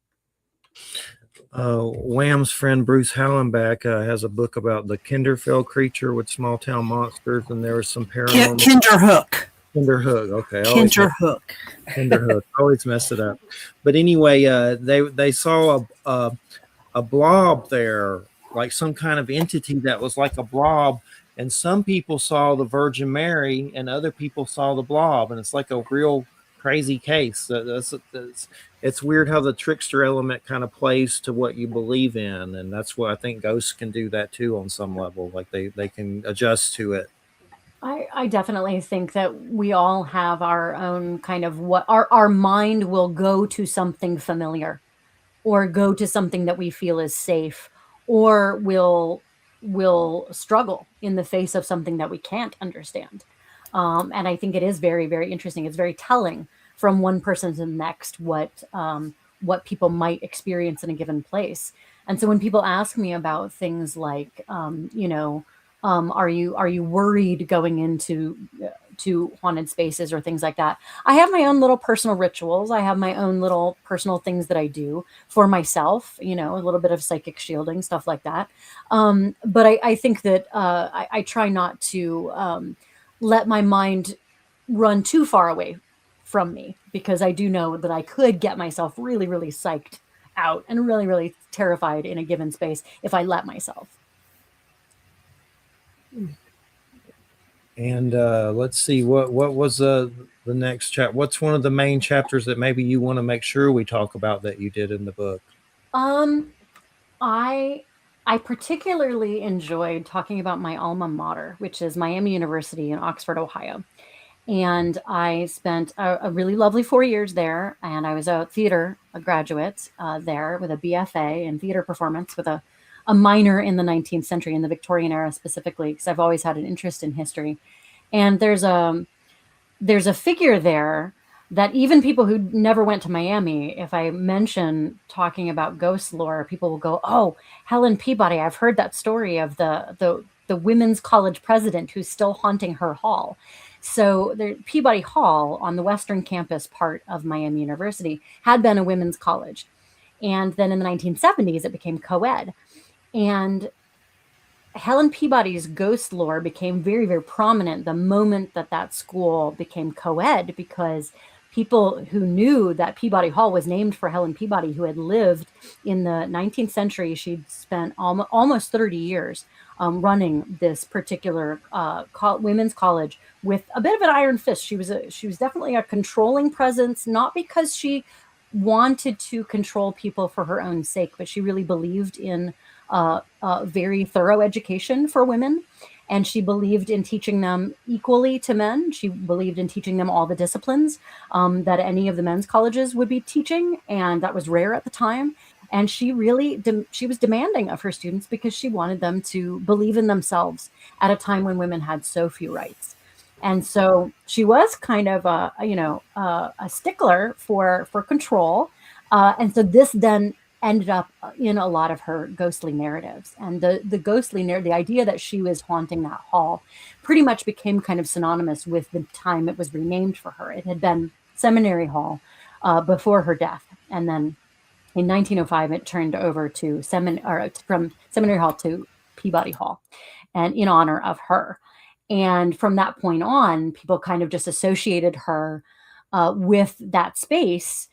S1: Wham's friend Bruce Hallenbeck has a book about the Kinderfell creature with small town monsters, and there was some paranormal.
S3: Kinderhook.
S1: Kinderhook. Okay,
S3: Kinderhook.
S1: Kinderhook. Always mess it up. But anyway, they saw a blob there, like some kind of entity that was like a blob. And some people saw the Virgin Mary, and other people saw the blob, and it's like a real crazy case. It's weird how the trickster element kind of plays to what you believe in, and that's what I think ghosts can do that too on some level. Like they can adjust to it.
S2: I definitely think that we all have our own kind of what our mind will go to something familiar, or go to something that we feel is safe, or will struggle in the face of something that we can't understand. And I think it is very, very interesting. It's very telling from one person to the next what people might experience in a given place. And so when people ask me about things like, are you worried going into to haunted spaces or things like that? I have my own little personal rituals. I have my own little personal things that I do for myself, a little bit of psychic shielding, stuff like that. But I think that I try not to let my mind run too far away from me, because I do know that I could get myself really, really psyched out and really, really terrified in a given space if I let myself.
S1: And let's see what was the next chapter. What's one of the main chapters that maybe you want to make sure we talk about that you did in the book?
S2: Um, I I particularly enjoyed talking about my alma mater, which is Miami University in Oxford, Ohio. And I spent a really lovely 4 years there. And I was a theater graduate there with a BFA in theater performance with a minor in the 19th century, in the Victorian era specifically, because I've always had an interest in history. And there's a figure there that even people who never went to Miami, if I mention talking about ghost lore, people will go, "Oh, Helen Peabody! I've heard that story of the women's college president who's still haunting her hall." So the Peabody Hall on the western campus part of Miami University had been a women's college, and then in the 1970s it became co-ed, and Helen Peabody's ghost lore became very, very prominent the moment that that school became co-ed, because people who knew that Peabody Hall was named for Helen Peabody, who had lived in the 19th century. She'd spent almost 30 years running this particular women's college with a bit of an iron fist. She was definitely a controlling presence, not because she wanted to control people for her own sake, but she really believed in very thorough education for women. And she believed in teaching them equally to men. She believed in teaching them all the disciplines that any of the men's colleges would be teaching. And that was rare at the time. And she really, she was demanding of her students because she wanted them to believe in themselves at a time when women had so few rights. And so she was kind of a stickler for control. And so this then ended up in a lot of her ghostly narratives. And the ghostly narrative, the idea that she was haunting that hall, pretty much became kind of synonymous with the time it was renamed for her. It had been Seminary Hall before her death, and then in 1905 it turned over to from Seminary Hall to Peabody Hall, and in honor of her. And from that point on, people kind of just associated her with that space.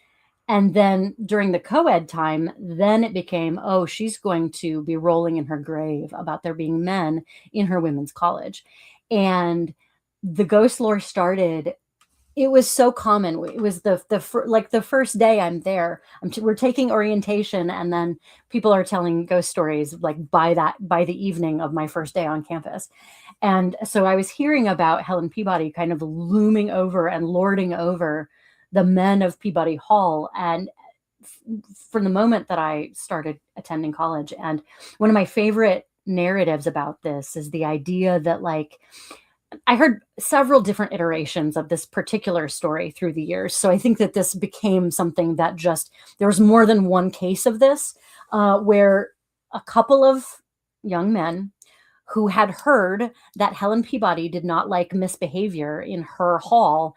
S2: And then during the co-ed time, then it became, oh, she's going to be rolling in her grave about there being men in her women's college. And the ghost lore started. It was so common. It was like the first day I'm there. We're taking orientation, and then people are telling ghost stories like by the evening of my first day on campus. And so I was hearing about Helen Peabody kind of looming over and lording over the men of Peabody Hall, and from the moment that I started attending college. And one of my favorite narratives about this is the idea that, like, I heard several different iterations of this particular story through the years. So I think that this became something that just, there was more than one case of this, where a couple of young men who had heard that Helen Peabody did not like misbehavior in her hall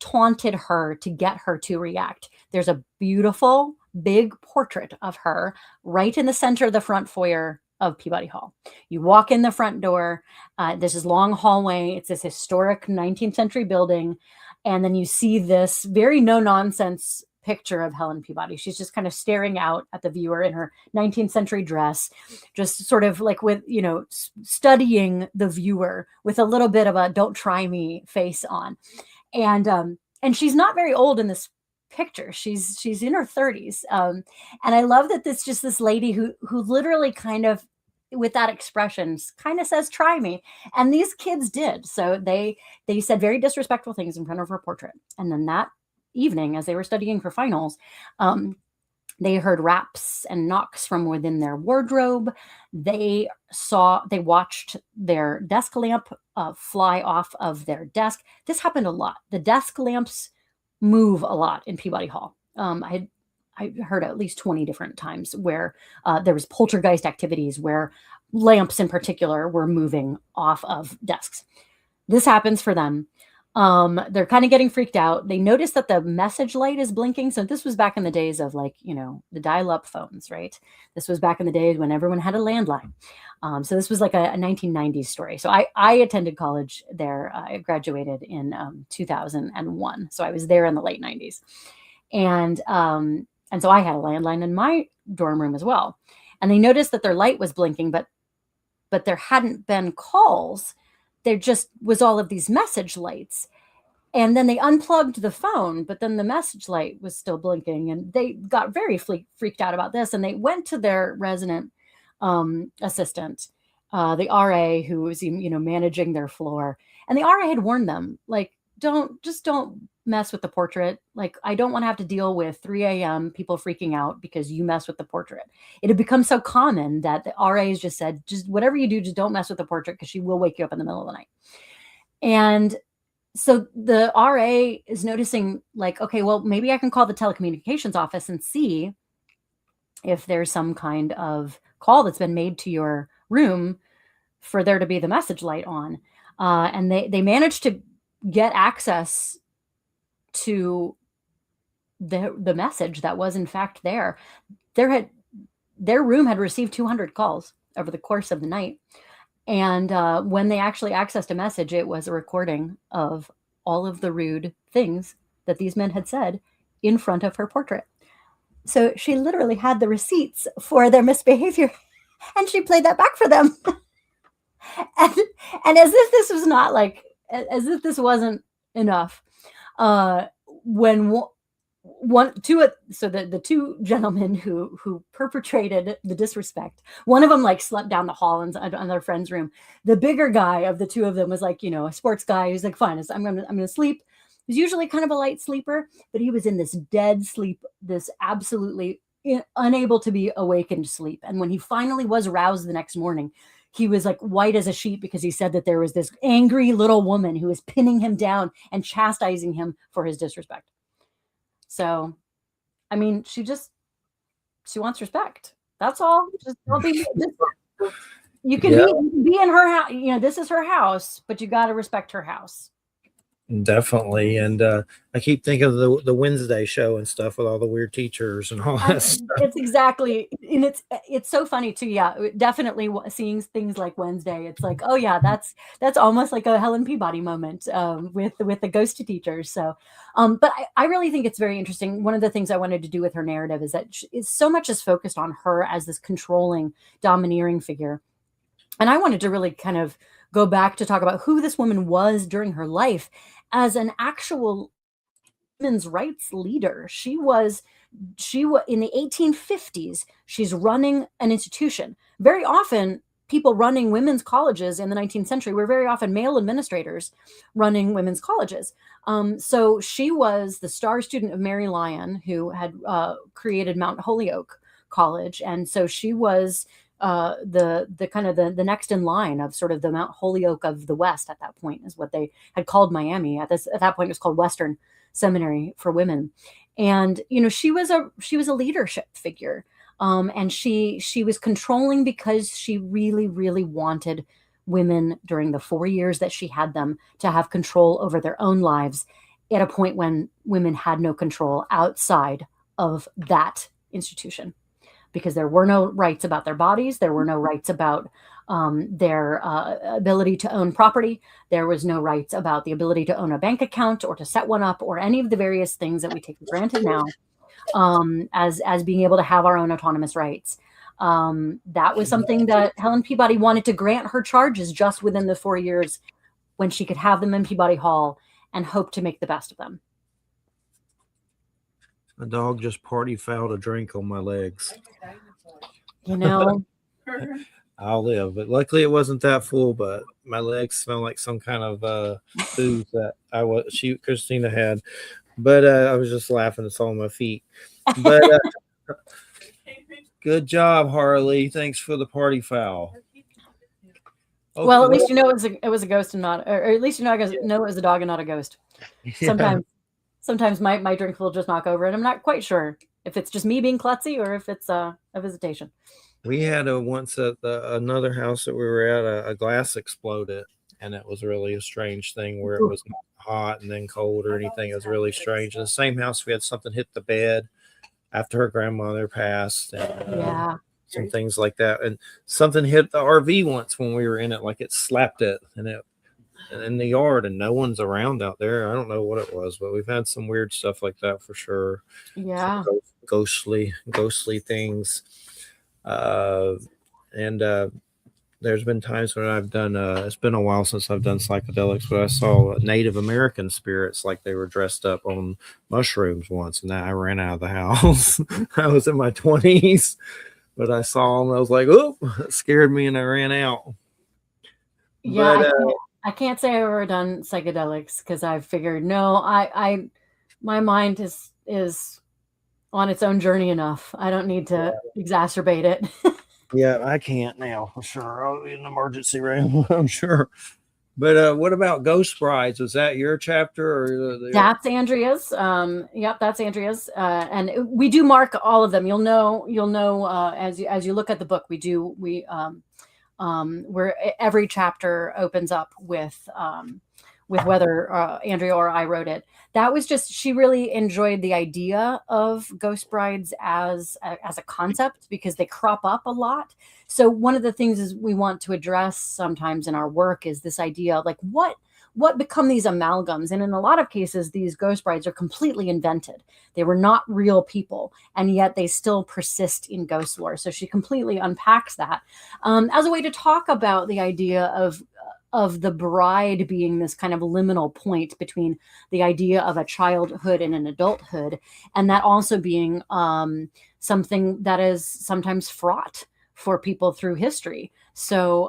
S2: taunted her to get her to react. There's a beautiful big portrait of her right in the center of the front foyer of Peabody Hall. You walk in the front door, there's this long hallway. It's this historic 19th century building. And then you see this very no nonsense picture of Helen Peabody. She's just kind of staring out at the viewer in her 19th century dress, just sort of like with, studying the viewer with a little bit of a "don't try me" face on. And she's not very old in this picture. She's in her 30s. And I love that this lady who literally kind of, with that expression, kind of says, "Try me." And these kids did. So they said very disrespectful things in front of her portrait. And then that evening, as they were studying for finals, they heard raps and knocks from within their wardrobe. They watched their desk lamp fly off of their desk. This happened a lot. The desk lamps move a lot in Peabody Hall. I heard at least 20 different times where there was poltergeist activities where lamps in particular were moving off of desks. This happens for them. They're kind of getting freaked out. They notice that the message light is blinking. So this was back in the days of, like, the dial-up phones, right? This was back in the days when everyone had a landline. So this was like a 1990s story. So I attended college there. I graduated in 2001. So I was there in the late 90s. And so I had a landline in my dorm room as well. And they noticed that their light was blinking, but there hadn't been calls there just was all of these message lights. And then they unplugged the phone, but then the message light was still blinking. And they got very freaked out about this. And they went to their resident assistant, the RA, who was, managing their floor. And the RA had warned them, like, don't mess with the portrait. Like, I don't want to have to deal with 3 a.m. people freaking out because you mess with the portrait. It had become so common that the RAs just said, just whatever you do, just don't mess with the portrait because she will wake you up in the middle of the night. And so the RA is noticing, like, okay, well, maybe I can call the telecommunications office and see if there's some kind of call that's been made to your room for there to be the message light on. And they managed to get access to the message that was in fact there. Their room had received 200 calls over the course of the night. And when they actually accessed a message, it was a recording of all of the rude things that these men had said in front of her portrait. So she literally had the receipts for their misbehavior, and she played that back for them. and as if this was not like, as if this wasn't enough, when the two gentlemen who perpetrated the disrespect, one of them like slept down the hall on their friend's room. The bigger guy of the two of them was like, a sports guy. He's like, fine, I'm gonna sleep. He's usually kind of a light sleeper, but he was in this dead sleep, this absolutely unable to be awakened sleep. And when he finally was roused the next morning, he was like white as a sheet because he said that there was this angry little woman who was pinning him down and chastising him for his disrespect. So, I mean, she wants respect. That's all. Just don't be. You can be in her house. This is her house, but you got to respect her house.
S1: Definitely. And I keep thinking of the Wednesday show and stuff with all the weird teachers and all that stuff.
S2: It's exactly, and it's so funny too. Yeah, definitely seeing things like Wednesday. It's like, oh yeah, that's almost like a Helen Peabody moment with the ghost teachers. So, but I really think it's very interesting. One of the things I wanted to do with her narrative is that so much is focused on her as this controlling, domineering figure. And I wanted to really kind of go back to talk about who this woman was during her life as an actual women's rights leader. She was in the 1850s. She's running an institution. Very often, people running women's colleges in the 19th century were very often male administrators running women's colleges. So she was the star student of Mary Lyon, who had created Mount Holyoke College, and so she was the kind of the next in line of sort of the Mount Holyoke of the West at that point, is what they had called Miami. At that point, it was called Western Seminary for Women. And she was a leadership figure, and she was controlling because she really, really wanted women during the 4 years that she had them to have control over their own lives at a point when women had no control outside of that institution, because there were no rights about their bodies. There were no rights about their ability to own property. There was no rights about the ability to own a bank account or to set one up, or any of the various things that we take for granted now as being able to have our own autonomous rights. That was something that Helen Peabody wanted to grant her charges just within the 4 years when she could have them in Peabody Hall and hope to make the best of them.
S1: A dog just party fouled a drink on my legs. I'll live. But luckily it wasn't that full, but my legs smell like some kind of booze that Christina had. But I was just laughing. It's all on my feet. But good job, Harley. Thanks for the party foul.
S2: Okay. Well, at least it was a ghost and not, or at least it was a dog and not a ghost. Yeah. Sometimes my drink will just knock over, and I'm not quite sure if it's just me being klutzy or if it's a visitation.
S1: We had once at another house that we were at, a glass exploded, and it was really a strange thing where it was not hot and then cold or anything. It was really strange. In the same house, we had something hit the bed after her grandmother passed, and some things like that. And something hit the RV once when we were in it, like it slapped it, and it in the yard, and no one's around out there. I don't know what it was, but we've had some weird stuff like that for sure.
S2: Yeah,
S1: some ghostly things. And there's been times when I've done. It's been a while since I've done psychedelics, but I saw Native American spirits like they were dressed up on mushrooms once, and I ran out of the house. I was in my 20s, but I saw them. I was like, "Oh!" It scared me, and I ran out.
S2: Yeah,
S1: But
S2: I can't say I've ever done psychedelics because I've figured no, my mind is on its own journey enough. I don't need to exacerbate it.
S1: yeah, I can't now for sure. I'll be in the emergency room, I'm sure. But what about Ghost Brides? Was that your chapter or
S2: That's Andrea's. Yep, that's Andrea's. And we do mark all of them. You'll know as you look at the book. Where every chapter opens up with whether Andrea or I wrote it. That was just, she really enjoyed the idea of Ghost Brides as a concept because they crop up a lot. So one of the things is we want to address sometimes in our work is this idea, like what become these amalgams. And in a lot of cases, these ghost brides are completely invented. They were not real people, and yet they still persist in ghost lore. So she completely unpacks that as a way to talk about the idea of the bride being this kind of liminal point between the idea of a childhood and an adulthood, and that also being something that is sometimes fraught for people through history. So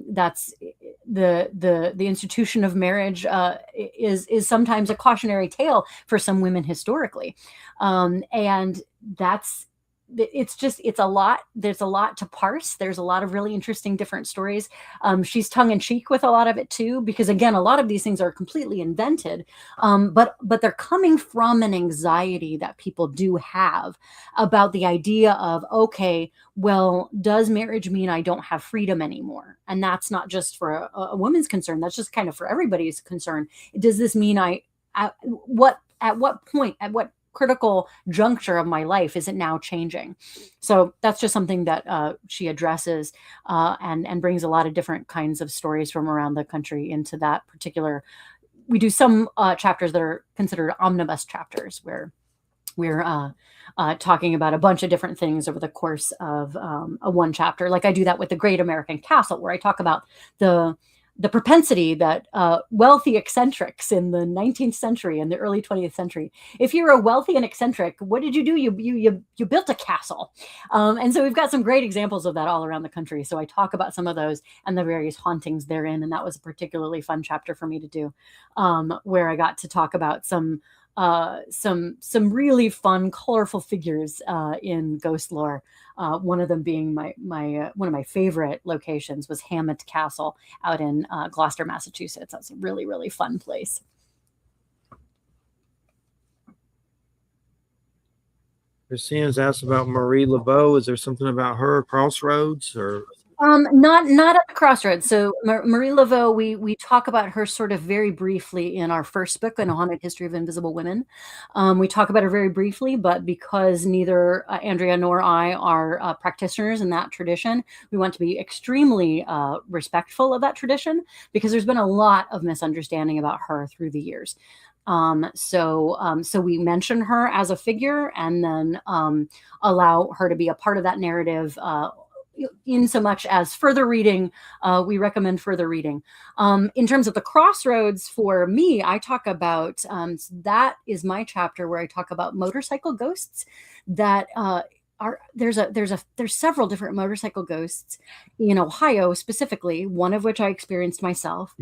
S2: that's the institution of marriage is sometimes a cautionary tale for some women historically, and it's a lot. There's a lot to parse. There's a lot of really interesting different stories. She's tongue in cheek with a lot of it too, because again, a lot of these things are completely invented, but they're coming from an anxiety that people do have about the idea of, okay, well, does marriage mean I don't have freedom anymore? And that's not just for a woman's concern. That's just kind of for everybody's concern. Does this mean at what point, at what critical juncture of my life is it now changing? So that's just something that she addresses and brings a lot of different kinds of stories from around the country into that particular. We do some chapters that are considered omnibus chapters where we're talking about a bunch of different things over the course of a one chapter. Like I do that with the Great American Castle, where I talk about the propensity that wealthy eccentrics in the 19th century and the early 20th century, if you're a wealthy and eccentric, what did you do? You built a castle. And so we've got some great examples of that all around the country. So I talk about some of those and the various hauntings therein. And that was a particularly fun chapter for me to do, where I got to talk about some really fun, colorful figures in ghost lore. One of them being one of my favorite locations was Hammett Castle out in Gloucester, Massachusetts. That's a really, really fun place.
S1: Christine's asked about Marie Laveau. Is there something about her, Crossroads, or?
S2: Not at the Crossroads. So Marie Laveau, we talk about her sort of very briefly in our first book, An Haunted History of Invisible Women. We talk about her very briefly, but because neither Andrea nor I are practitioners in that tradition, we want to be extremely respectful of that tradition because there's been a lot of misunderstanding about her through the years. So we mention her as a figure and then allow her to be a part of that narrative in so much as further reading. We recommend further reading. In terms of the Crossroads, for me, I talk about, that is my chapter where I talk about motorcycle ghosts that there's several different motorcycle ghosts in Ohio specifically, one of which I experienced myself.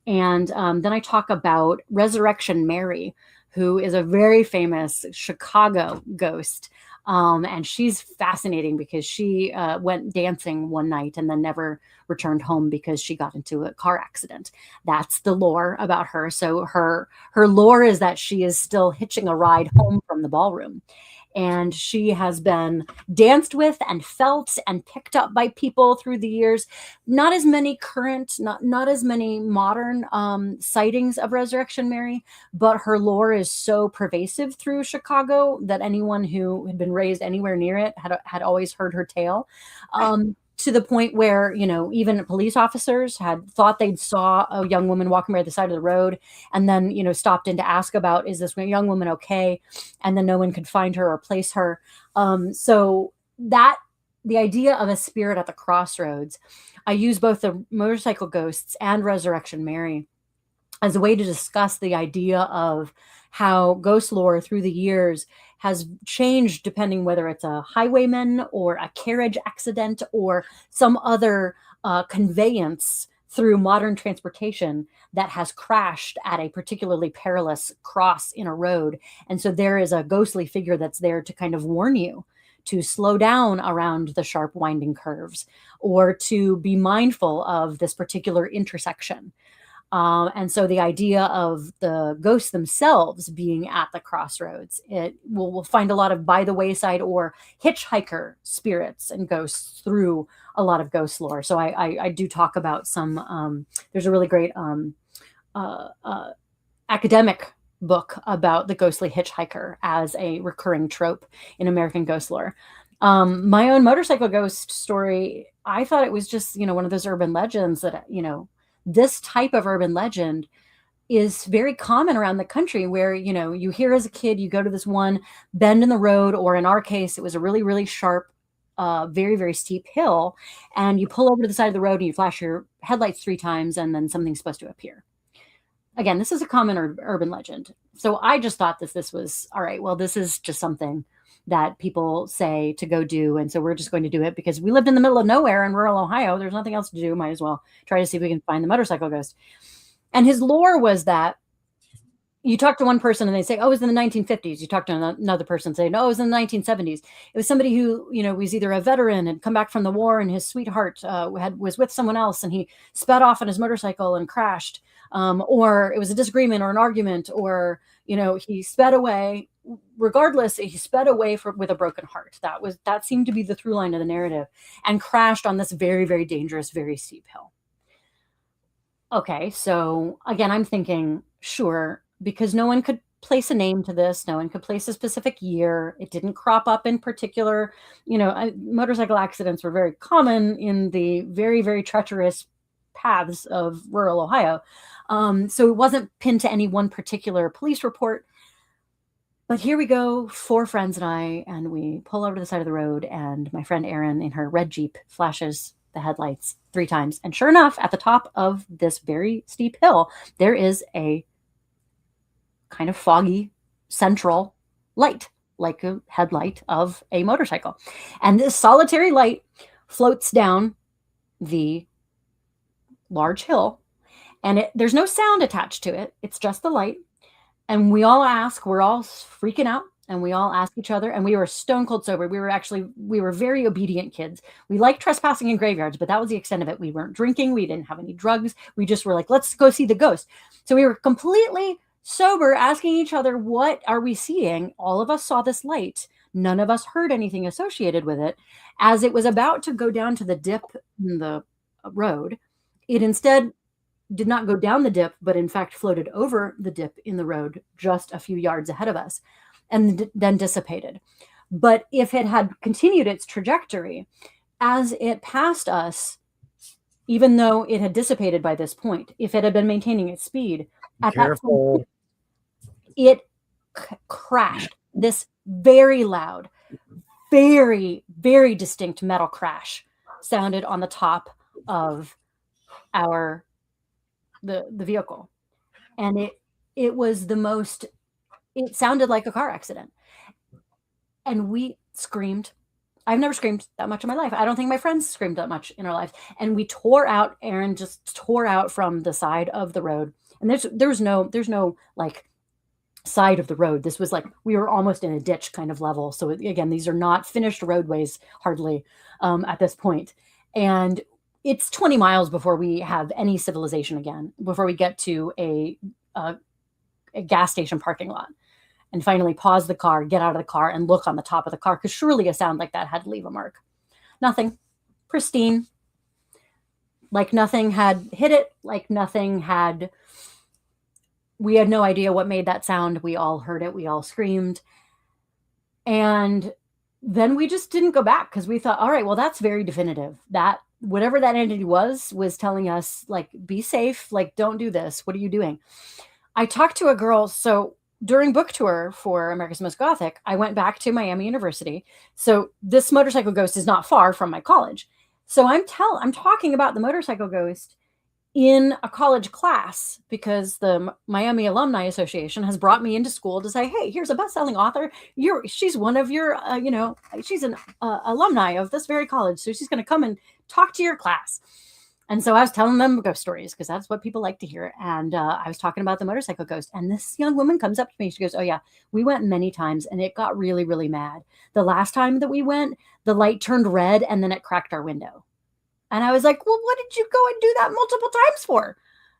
S2: And then I talk about Resurrection Mary, who is a very famous Chicago ghost. And she's fascinating because she went dancing one night and then never returned home because she got into a car accident. That's the lore about her. So her lore is that she is still hitching a ride home from the ballroom. And she has been danced with and felt and picked up by people through the years. Not as many current, not as many modern sightings of Resurrection Mary, but her lore is so pervasive through Chicago that anyone who had been raised anywhere near it had always heard her tale. To the point where, even police officers had thought they'd saw a young woman walking by the side of the road and then, stopped in to ask about, is this young woman okay? And then no one could find her or place her. So that the idea of a spirit at the crossroads, I use both the motorcycle ghosts and Resurrection Mary as a way to discuss the idea of how ghost lore through the years has changed depending whether it's a highwayman or a carriage accident or some other conveyance through modern transportation that has crashed at a particularly perilous cross in a road. And so there is a ghostly figure that's there to kind of warn you to slow down around the sharp winding curves or to be mindful of this particular intersection. And so the idea of the ghosts themselves being at the crossroads, we'll find a lot of by the wayside or hitchhiker spirits and ghosts through a lot of ghost lore. So I do talk about some, there's a really great academic book about the ghostly hitchhiker as a recurring trope in American ghost lore. My own motorcycle ghost story, I thought it was just, one of those urban legends that, this type of urban legend is very common around the country where, you hear as a kid, you go to this one bend in the road, or in our case, it was a really, really sharp, very, very steep hill. And you pull over to the side of the road and you flash your headlights 3 times and then something's supposed to appear. Again, this is a common urban legend. So I just thought that this was, all right, well, this is just something that people say to go do. And so we're just going to do it because we lived in the middle of nowhere in rural Ohio. There's nothing else to do. Might as well try to see if we can find the motorcycle ghost. And his lore was that you talk to one person and they say, oh, it was in the 1950s. You talk to another person and say, no, it was in the 1970s. It was somebody who, was either a veteran and come back from the war and his sweetheart was with someone else and he sped off on his motorcycle and crashed. Or it was a disagreement or an argument, or, he sped away. Regardless, he sped away with a broken heart. That seemed to be the through line of the narrative, and crashed on this very, very dangerous, very steep hill. Okay, so again, I'm thinking, sure, because no one could place a name to this. No one could place a specific year. It didn't crop up in particular. Motorcycle accidents were very common in the very, very treacherous paths of rural Ohio. So it wasn't pinned to any one particular police report. But here we go, 4 friends and we pull over to the side of the road, and my friend Erin in her red Jeep flashes the headlights 3 times. And sure enough, at the top of this very steep hill, there is a kind of foggy central light, like a headlight of a motorcycle. And this solitary light floats down the large hill, and there's no sound attached to it. It's just the light. And we're all freaking out, and we all ask each other, and we were stone cold sober. We were very obedient kids. We liked trespassing in graveyards, but that was the extent of it. We weren't drinking. We didn't have any drugs. We just were like, let's go see the ghost. So we were completely sober, asking each other, what are we seeing? All of us saw this light. None of us heard anything associated with it. As it was about to go down to the dip in the road, it instead did not go down the dip, but in fact floated over the dip in the road just a few yards ahead of us, and then dissipated. But if it had continued its trajectory, as it passed us, even though it had dissipated by this point, if it had been maintaining its speed, at that point, it crashed. This very loud, very, very distinct metal crash sounded on the top of the vehicle. And it was it sounded like a car accident. And we screamed. I've never screamed that much in my life. I don't think my friends screamed that much in our lives. And we tore out. Aaron just tore out from the side of the road. And there's no like side of the road. This was like, we were almost in a ditch kind of level. So again, these are not finished roadways hardly at this point. And it's 20 miles before we have any civilization again, before we get to a gas station parking lot and finally pause the car, get out of the car, and look on the top of the car, because surely a sound like that had to leave a mark. Nothing. Pristine. Like nothing had hit it, like nothing had... We had no idea what made that sound. We all heard it. We all screamed. And then we just didn't go back because we thought, all right, well, that's very definitive. That whatever that entity was telling us, like, be safe, like, don't do this. What are you doing? I talked to a girl. So during book tour for America's Most Gothic, I went back to Miami University. So this motorcycle ghost is not far from my college. So I'm talking about the motorcycle ghost in a college class because the Miami Alumni Association has brought me into school to say, hey, here's a best-selling author. She's one of your, she's an alumni of this very college. So she's going to come and talk to your class. And so I was telling them ghost stories because that's what people like to hear. And I was talking about the motorcycle ghost. And this young woman comes up to me. She goes, oh, yeah, we went many times and it got really, really mad. The last time that we went, the light turned red and then it cracked our window. And I was like, well, what did you go and do that multiple times for?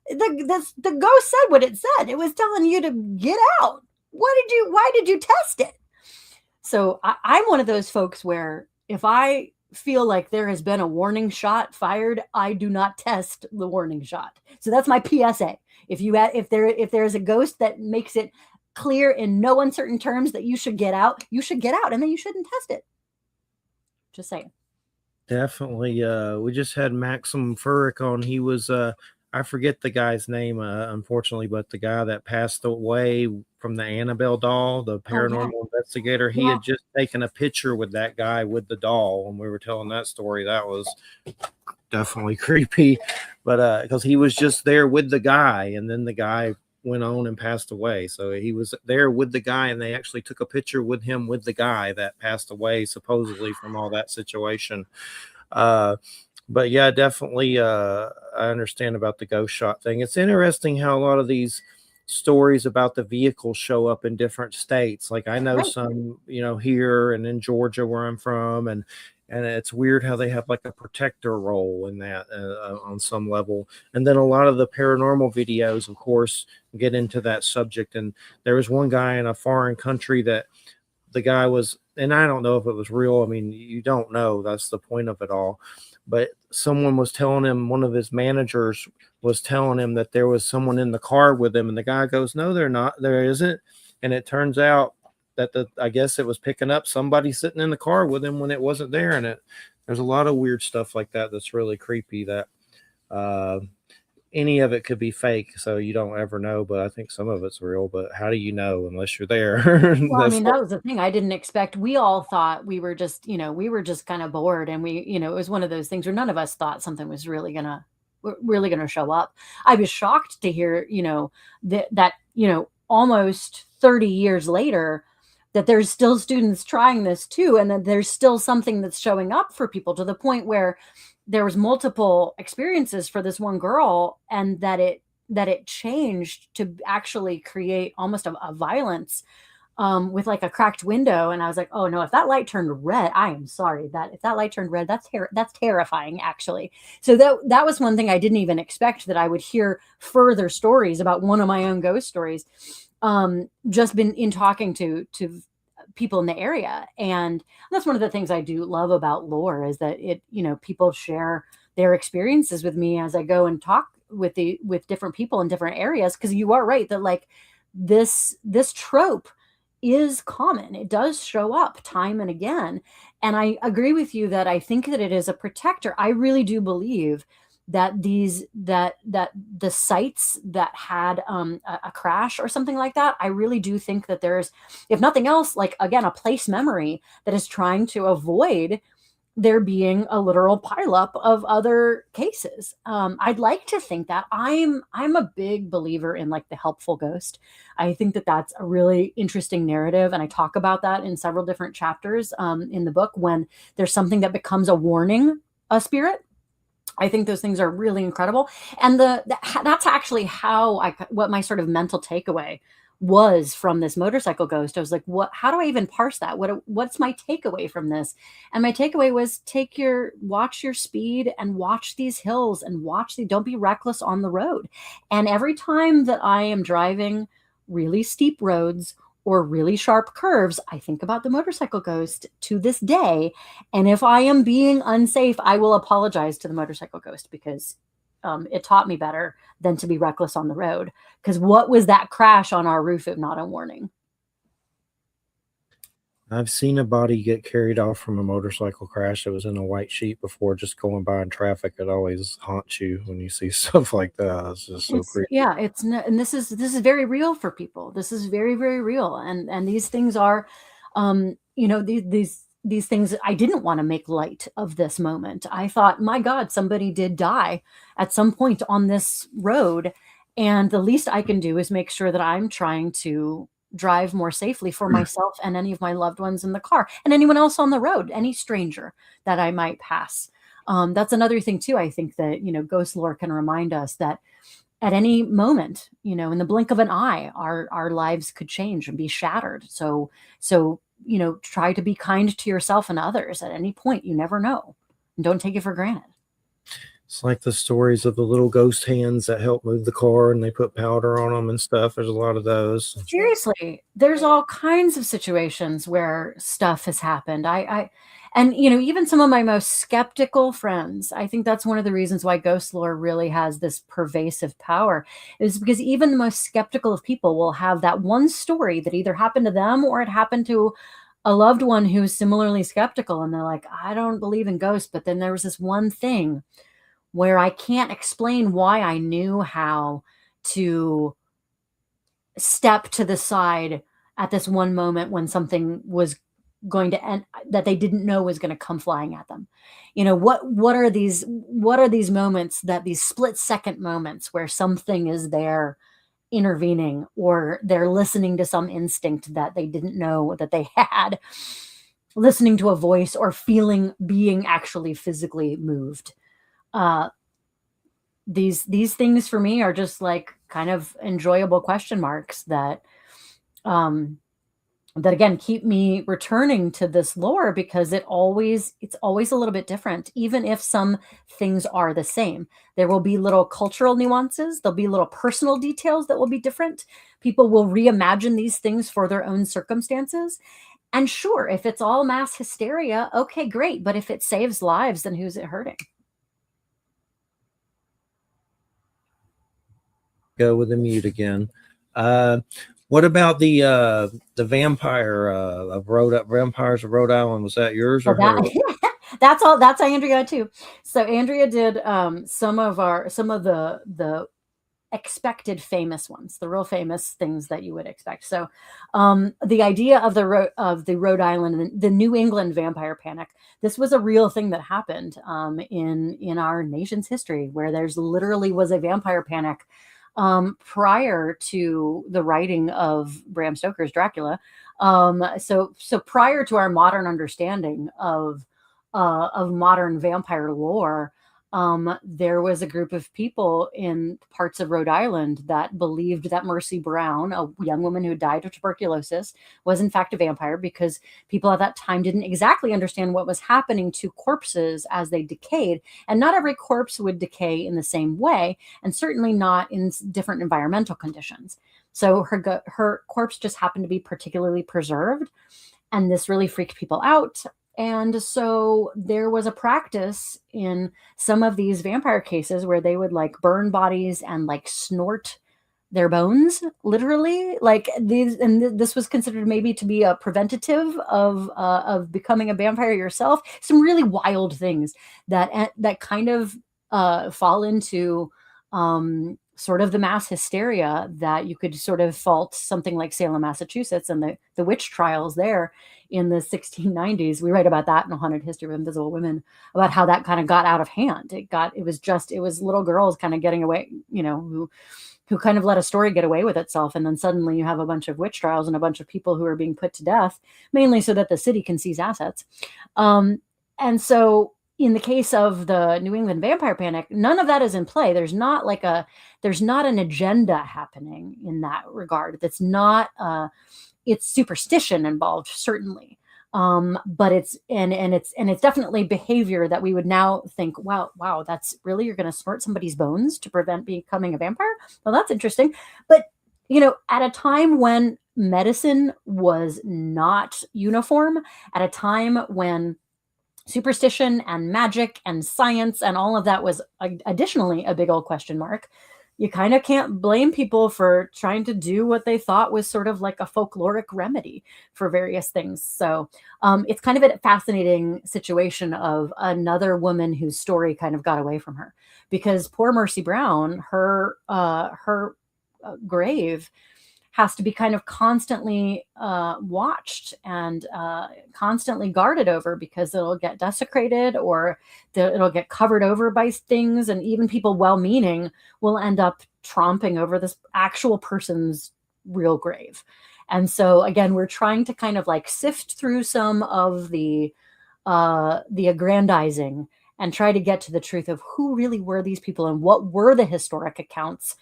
S2: The ghost said what it said. It was telling you to get out. Why did you test it? So I'm one of those folks where if I feel like there has been a warning shot fired, I do not test the warning shot. So that's my PSA. If there is a ghost that makes it clear in no uncertain terms that you should get out, and then you shouldn't test it. Just saying.
S1: Definitely. We just had Maxim Furyk on. He was I forget the guy's name, unfortunately, but the guy that passed away from the Annabelle doll, the paranormal investigator, he had just taken a picture with that guy with the doll. When we were telling that story, that was definitely creepy. But because he was just there with the guy, and then the guy went on and passed away. So he was there with the guy, and they actually took a picture with him with the guy that passed away, supposedly from all that situation. But yeah, definitely, I understand about the ghost shot thing. It's interesting how a lot of these stories about the vehicles show up in different states. Like I know some, here and in Georgia where I'm from, and it's weird how they have like a protector role in that on some level. And then a lot of the paranormal videos, of course, get into that subject. And there was one guy in a foreign country that the guy was, and I don't know if it was real. I mean, you don't know. That's the point of it all. But someone was telling him, one of his managers was telling him that there was someone in the car with him. And the guy goes, no, there isn't. And it turns out that I guess it was picking up somebody sitting in the car with him when it wasn't there. And there's a lot of weird stuff like that that's really creepy, that any of it could be fake, so you don't ever know. But I think some of it's real. But how do you know unless you're there?
S2: Well, I mean, that was the thing I didn't expect. We all thought we were just kind of bored, and it was one of those things where none of us thought something was really gonna show up. I was shocked to hear, that almost 30 years later, that there's still students trying this too, and that there's still something that's showing up for people, to the point where there was multiple experiences for this one girl, and that it changed to actually create almost a violence with like a cracked window. And I was like, oh no, if that light turned red, I am sorry, that if that light turned red, that's terrifying, actually. So that was one thing I didn't even expect, that I would hear further stories about one of my own ghost stories, just been in talking to people in the area. And that's one of the things I do love about lore, is that people share their experiences with me as I go and talk with different people in different areas. Because you are right that like this trope is common. It does show up time and again. And I agree with you that I think that it is a protector. I really do believe that the sites that had a crash or something like that, I really do think that there's, if nothing else, like again, a place memory that is trying to avoid there being a literal pileup of other cases. I'd like to think that I'm a big believer in like the helpful ghost. I think that that's a really interesting narrative, and I talk about that in several different chapters in the book. When there's something that becomes a warning, a spirit, I think those things are really incredible. And that's actually what my sort of mental takeaway was from this motorcycle ghost. I was like, how do I even parse that? What's my takeaway from this? And my takeaway was watch your speed, and watch these hills, and don't be reckless on the road. And every time that I am driving really steep roads or really sharp curves, I think about the motorcycle ghost to this day. And if I am being unsafe, I will apologize to the motorcycle ghost, because it taught me better than to be reckless on the road. Because what was that crash on our roof if not a warning?
S1: I've seen a body get carried off from a motorcycle crash that was in a white sheet before. Just going by in traffic, it always haunts you when you see stuff like that. It's just so
S2: It's
S1: creepy.
S2: yeah, it's no, and this is very real for people. This is very, very real, and these things are, these things. I didn't want to make light of this moment. I thought, my God, somebody did die at some point on this road, and the least I can do is make sure that I'm trying to drive more safely for myself and any of my loved ones in the car and anyone else on the road, any stranger that I might pass. That's another thing too. I think that ghost lore can remind us that at any moment, in the blink of an eye, our lives could change and be shattered. So try to be kind to yourself and others at any point. You never know. And don't take it for granted.
S1: It's like the stories of the little ghost hands that help move the car and they put powder on them and stuff. There's a lot of those.
S2: Seriously, there's all kinds of situations where stuff has happened. And even some of my most skeptical friends, I think that's one of the reasons why ghost lore really has this pervasive power, is because even the most skeptical of people will have that one story that either happened to them or it happened to a loved one who's similarly skeptical. And they're like, I don't believe in ghosts, but then there was this one thing where I can't explain why I knew how to step to the side at this one moment when something was going to end that they didn't know was going to come flying at them. What are these moments, that these split second moments where something is there intervening, or they're listening to some instinct that they didn't know that they had, listening to a voice or being actually physically moved. uh these things for me are just like kind of enjoyable question marks um that again keep me returning to this lore, because it's always a little bit different, even if some things are the same. There will be little cultural nuances, there'll be little personal details that will be different. People will reimagine these things for their own circumstances. And sure, if it's all mass hysteria, okay, great, but if it saves lives, then who's it hurting?
S1: Go with the mute again. Uh, what about the vampires of Rhode Island? Was that yours
S2: Well,
S1: or her?
S2: that's all. That's Andrea too. So Andrea did some of the expected famous ones, the real famous things that you would expect. So the idea of the Rhode Island and the New England vampire panic. This was a real thing that happened in our nation's history, where there's literally was a vampire panic prior to the writing of Bram Stoker's Dracula. So prior to our modern understanding of modern vampire lore, there was a group of people in parts of Rhode Island that believed that Mercy Brown, a young woman who died of tuberculosis, was in fact a vampire, because people at that time didn't exactly understand what was happening to corpses as they decayed. And not every corpse would decay in the same way, and certainly not in different environmental conditions. So her corpse just happened to be particularly preserved, and this really freaked people out. And so there was a practice in some of these vampire cases where they would like burn bodies and like snort their bones, literally, like these. And this was considered maybe to be a preventative of becoming a vampire yourself. Some really wild things that kind of fall into sort of the mass hysteria that you could sort of fault something like Salem, Massachusetts, and the witch trials there in the 1690s. We write about that in A Haunted History of Invisible Women, about how that kind of got out of hand. It was little girls kind of getting away, who kind of let a story get away with itself. And then suddenly you have a bunch of witch trials and a bunch of people who are being put to death, mainly so that the city can seize assets. And so in the case of the New England vampire panic, none of that is in play. There's not an agenda happening in that regard. It's superstition involved, certainly. But it's definitely behavior that we would now think, wow, that's really, you're going to snort somebody's bones to prevent becoming a vampire? Well, that's interesting. But at a time when medicine was not uniform, at a time when superstition and magic and science and all of that was additionally a big old question mark, you kind of can't blame people for trying to do what they thought was sort of like a folkloric remedy for various things. So it's kind of a fascinating situation of another woman whose story kind of got away from her, because poor Mercy Brown, her grave has to be kind of constantly watched and constantly guarded over, because it'll get desecrated, or it'll get covered over by things, and even people well-meaning will end up tromping over this actual person's real grave. And so again, we're trying to kind of like sift through some of the aggrandizing and try to get to the truth of who really were these people and what were the historic accounts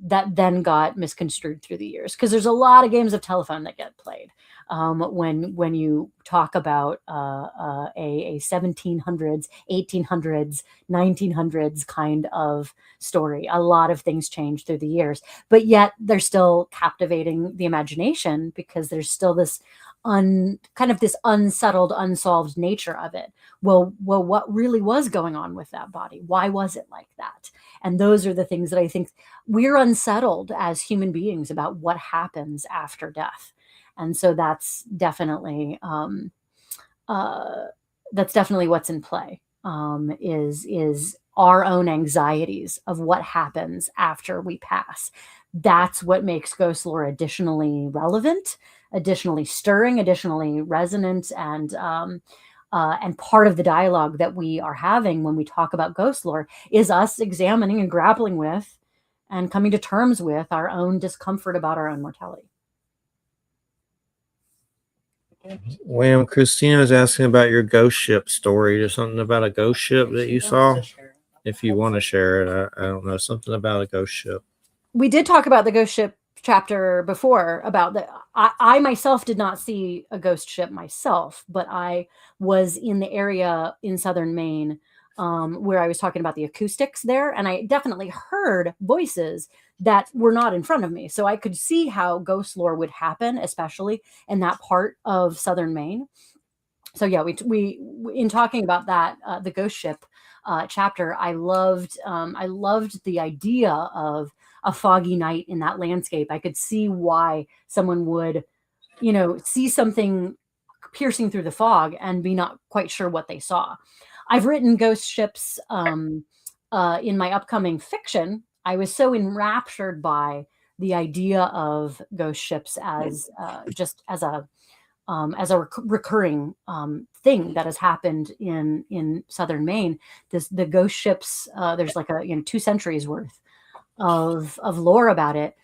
S2: that then got misconstrued through the years. Because there's a lot of games of telephone that get played when you talk about a 1700s, 1800s, 1900s kind of story. A lot of things change through the years, but yet they're still captivating the imagination, because there's still this kind of this unsettled, unsolved nature of it. Well, what really was going on with that body? Why was it like that? And those are the things that I think we're unsettled as human beings about, what happens after death. And so that's definitely what's in play, is our own anxieties of what happens after we pass. That's what makes ghost lore additionally relevant, additionally stirring, additionally resonant, and part of the dialogue that we are having when we talk about ghost lore is us examining and grappling with and coming to terms with our own discomfort about our own mortality.
S1: William, Christina was asking about your ghost ship story. There's something about a ghost ship that you saw. If you want to share it, I don't know, something about a ghost ship.
S2: We did talk about the ghost ship chapter before, about the I myself did not see a ghost ship myself, but I was in the area in southern Maine where I was talking about the acoustics there, and I definitely heard voices that were not in front of me. So I could see how ghost lore would happen, especially in that part of southern Maine. So yeah, we in talking about that, the ghost ship chapter, I loved the idea of a foggy night in that landscape. I could see why someone would, see something piercing through the fog and be not quite sure what they saw. I've written ghost ships in my upcoming fiction. I was so enraptured by the idea of ghost ships as just as a recurring thing that has happened in southern Maine. The ghost ships, there's like 2 centuries worth of lore about it.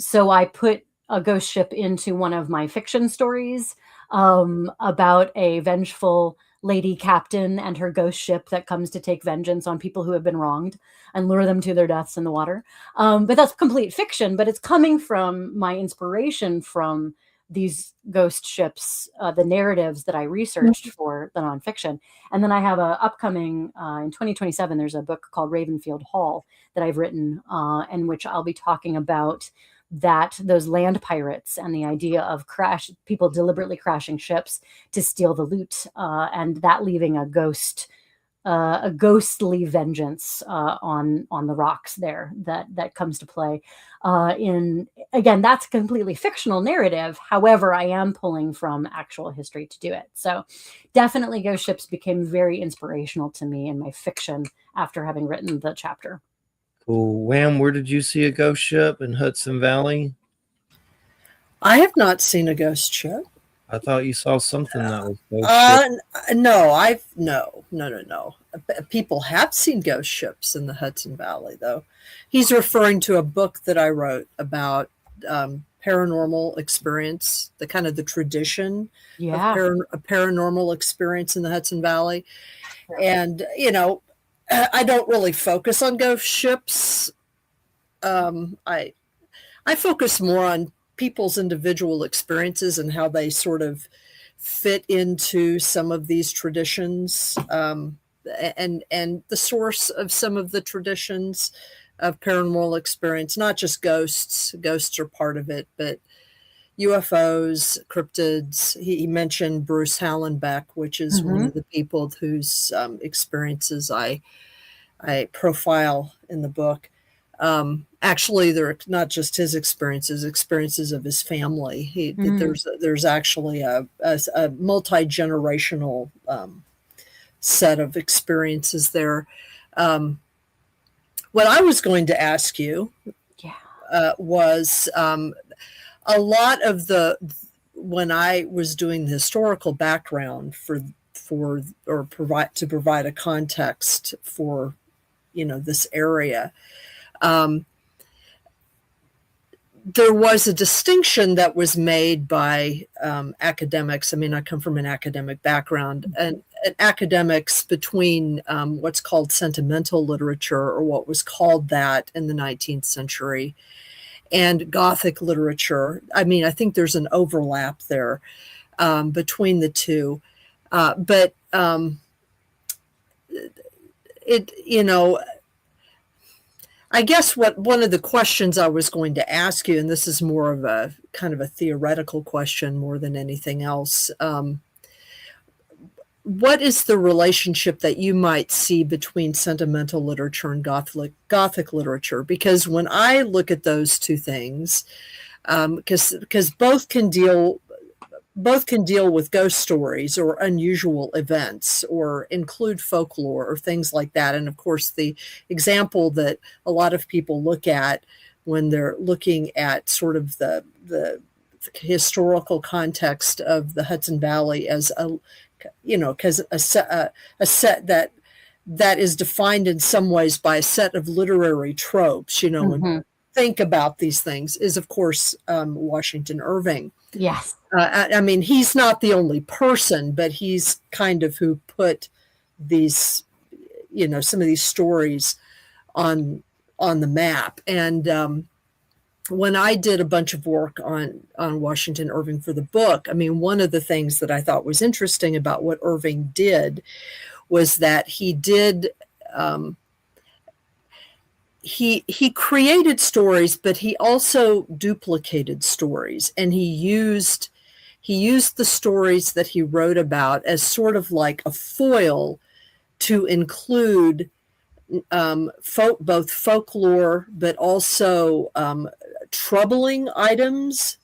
S2: So I put a ghost ship into one of my fiction stories about a vengeful lady captain and her ghost ship that comes to take vengeance on people who have been wronged and lure them to their deaths in the water. But that's complete fiction, but it's coming from my inspiration from these ghost ships, the narratives that I researched for the nonfiction. And then I have a upcoming, in 2027, there's a book called Ravenfield Hall that I've written, in which I'll be talking about those land pirates and the idea of people deliberately crashing ships to steal the loot, and that leaving a ghostly vengeance on the rocks there that comes to play. Again, that's a completely fictional narrative. However, I am pulling from actual history to do it. So definitely ghost ships became very inspirational to me in my fiction after having written the chapter.
S1: Cool. Wham, where did you see a ghost ship in Hudson Valley?
S3: I have not seen a ghost ship.
S1: I thought you saw something that was ghost ship.
S3: No. People have seen ghost ships in the Hudson Valley, though. He's referring to a book that I wrote about paranormal experience, the kind of the tradition of a paranormal experience in the Hudson Valley. And, I don't really focus on ghost ships. I focus more on people's individual experiences and how they sort of fit into some of these traditions, and the source of some of the traditions of paranormal experience, not just ghosts. Ghosts are part of it, but UFOs, cryptids. He mentioned Bruce Hallenbeck, which is one of the people whose experiences I profile in the book. Actually, they're not just his experiences of his family. There's actually a multi-generational set of experiences there. What I was going to ask you was a lot of when I was doing the historical background to provide a context for, this area. There was a distinction that was made by academics. I mean, I come from an academic background, and academics between what's called sentimental literature, or what was called that in the 19th century, and Gothic literature. I mean, I think there's an overlap there between the two. But I guess one of the questions I was going to ask you, and this is more of a kind of a theoretical question more than anything else, what is the relationship that you might see between sentimental literature and Gothic literature? Because when I look at those two things, because both can deal with ghost stories or unusual events, or include folklore or things like that. And of course, the example that a lot of people look at when they're looking at sort of the historical context of the Hudson Valley as because a set that is defined in some ways by a set of literary tropes, when we think about these things, is of course Washington Irving.
S2: Yes.
S3: I mean, he's not the only person, but he's kind of who put these, some of these stories on the map. And when I did a bunch of work on Washington Irving for the book, I mean, one of the things that I thought was interesting about what Irving did was that he did he created stories, but he also duplicated stories, and he used the stories that he wrote about as sort of like a foil to include both folklore, but also troubling items.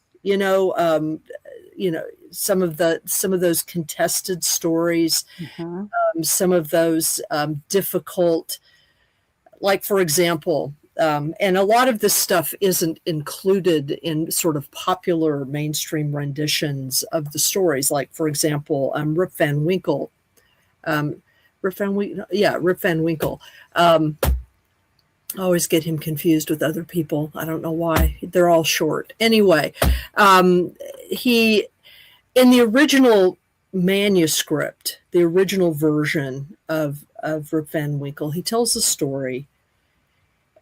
S3: Some of those contested stories, some of those difficult. Like, for example, and a lot of this stuff isn't included in sort of popular mainstream renditions of the stories. Like, for example, Rip Van Winkle. Rip Van Winkle. I always get him confused with other people. I don't know why. They're all short. Anyway, he, in the original manuscript, the original version of Rip Van Winkle, he tells a story.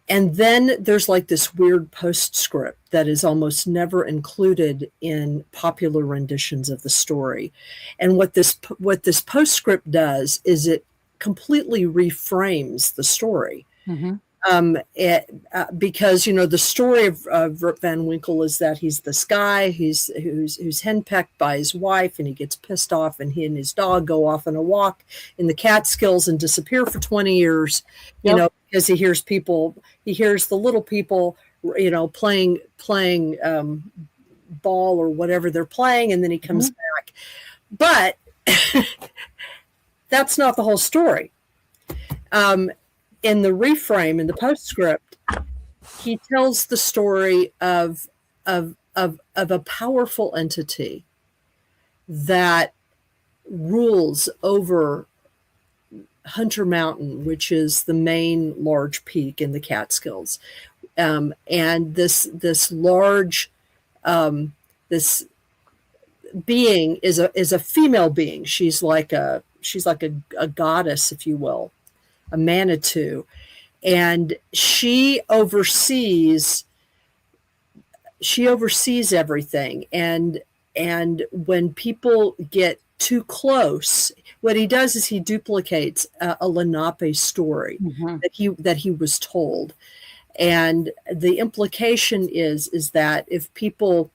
S3: And then there's like this weird postscript that is almost never included in popular renditions of the story. And what this postscript does is it completely reframes the story. Because the story of Rip Van Winkle is that he's this guy who's henpecked by his wife, and he gets pissed off, and he and his dog go off on a walk in the Catskills and disappear for 20 years. Because he hears the little people, playing ball or whatever they're playing, and then he comes back. But that's not the whole story. In the reframe, in the postscript, he tells the story of a powerful entity that rules over Hunter Mountain, which is the main large peak in the Catskills. And this large this being is a female being. She's like a goddess, if you will, a Manitou, and she oversees everything. And when people get too close, what he does is he duplicates a Lenape story that he was told. And the implication is that if people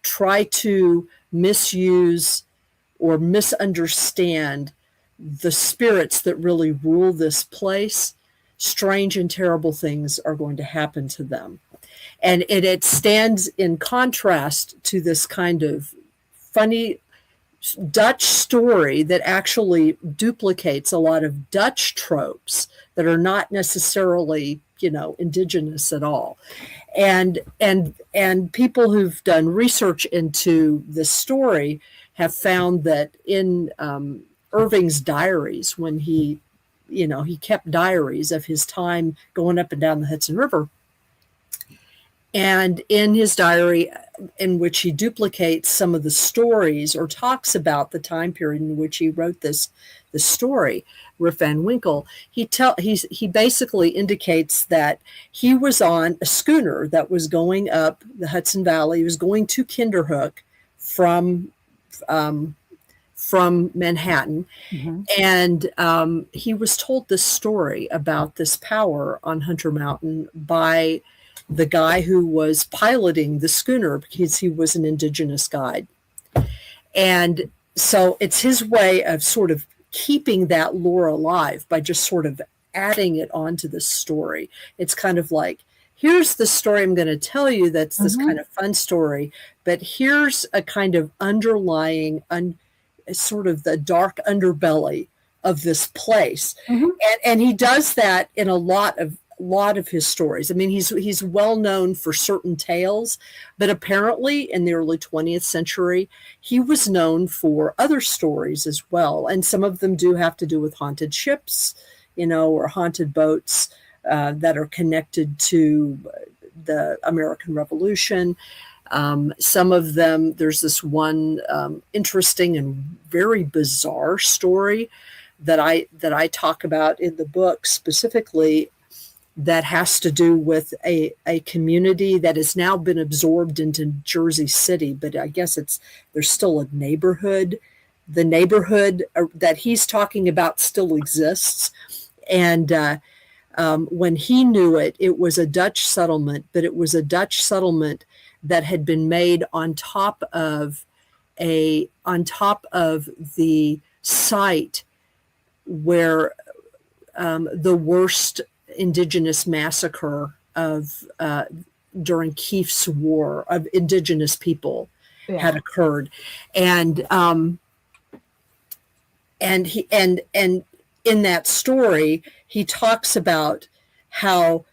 S3: try to misuse or misunderstand the spirits that really rule this place, strange and terrible things are going to happen to them. And it stands in contrast to this kind of funny Dutch story that actually duplicates a lot of Dutch tropes that are not necessarily, indigenous at all. And people who've done research into this story have found that in Irving's diaries, when he kept diaries of his time going up and down the Hudson River, and in his diary, in which he duplicates some of the stories or talks about the time period in which he wrote the story, Rip Van Winkle, he basically indicates that he was on a schooner that was going up the Hudson Valley. He was going to Kinderhook from Manhattan.
S2: Mm-hmm.
S3: And he was told this story about this power on Hunter Mountain by the guy who was piloting the schooner, because he was an indigenous guide. And so it's his way of sort of keeping that lore alive by just sort of adding it onto the story. It's kind of like, here's the story I'm going to tell you that's this kind of fun story, but here's a kind of underlying, sort of the dark underbelly of this place. And he does that in a lot of his stories. I mean, he's well known for certain tales, but apparently in the early 20th century, he was known for other stories as well. And some of them do have to do with haunted ships, or haunted boats that are connected to the American Revolution. Some of them, there's this one interesting and very bizarre story that I talk about in the book specifically, that has to do with a community that has now been absorbed into Jersey City, but I guess there's still a neighborhood. The neighborhood that he's talking about still exists. And when he knew it, it was a Dutch settlement, but it was a Dutch settlement that had been made on top of the site where the worst indigenous massacre of during Keefe's War of indigenous people had occurred, and in that story he talks about how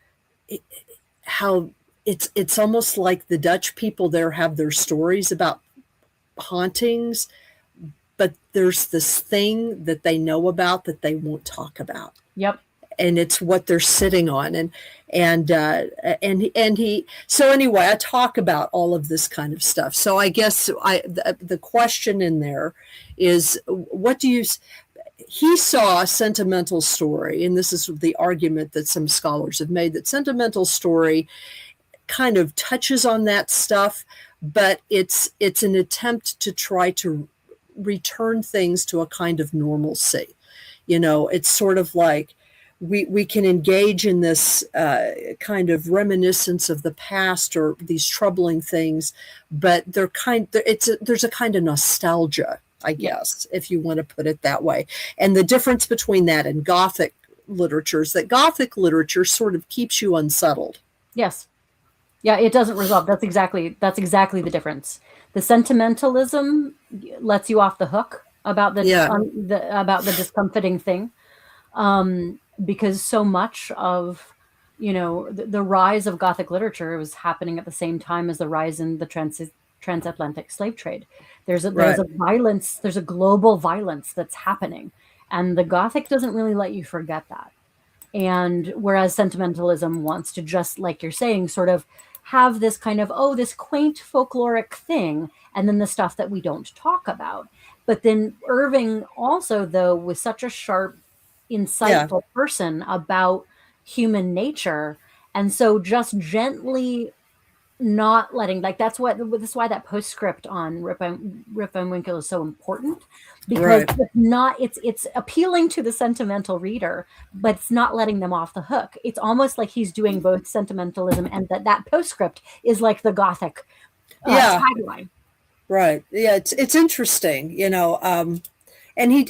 S3: it's almost like the Dutch people there have their stories about hauntings, but there's this thing that they know about that they won't talk about.
S2: Yep.
S3: And it's what they're sitting on. And he, so anyway, I talk about all of this kind of stuff. So I guess the question in there is, he saw a sentimental story, and this is the argument that some scholars have made, that sentimental story kind of touches on that stuff, but it's an attempt to try to return things to a kind of normalcy. It's sort of like, we can engage in this kind of reminiscence of the past or these troubling things, but there's a kind of nostalgia, I guess, if you want to put it that way. And the difference between that and Gothic literature is that Gothic literature sort of keeps you unsettled.
S2: Yes. Yeah, it doesn't resolve. That's exactly the difference. The sentimentalism lets you off the hook about about the discomforting thing. Because so much of, the rise of Gothic literature was happening at the same time as the rise in the transatlantic slave trade. There's a violence, there's a global violence that's happening, and the Gothic doesn't really let you forget that. And whereas sentimentalism wants to, just like you're saying, sort of have this kind of, this quaint folkloric thing, and then the stuff that we don't talk about. But then Irving also, though, was such a sharp, insightful person about human nature, and so just gently not letting, that's why that postscript on Rip Van Winkle is so important, because it's appealing to the sentimental reader, but it's not letting them off the hook. It's almost like he's doing both sentimentalism, and that postscript is like the Gothic tagline.
S3: Right. Yeah, it's interesting, and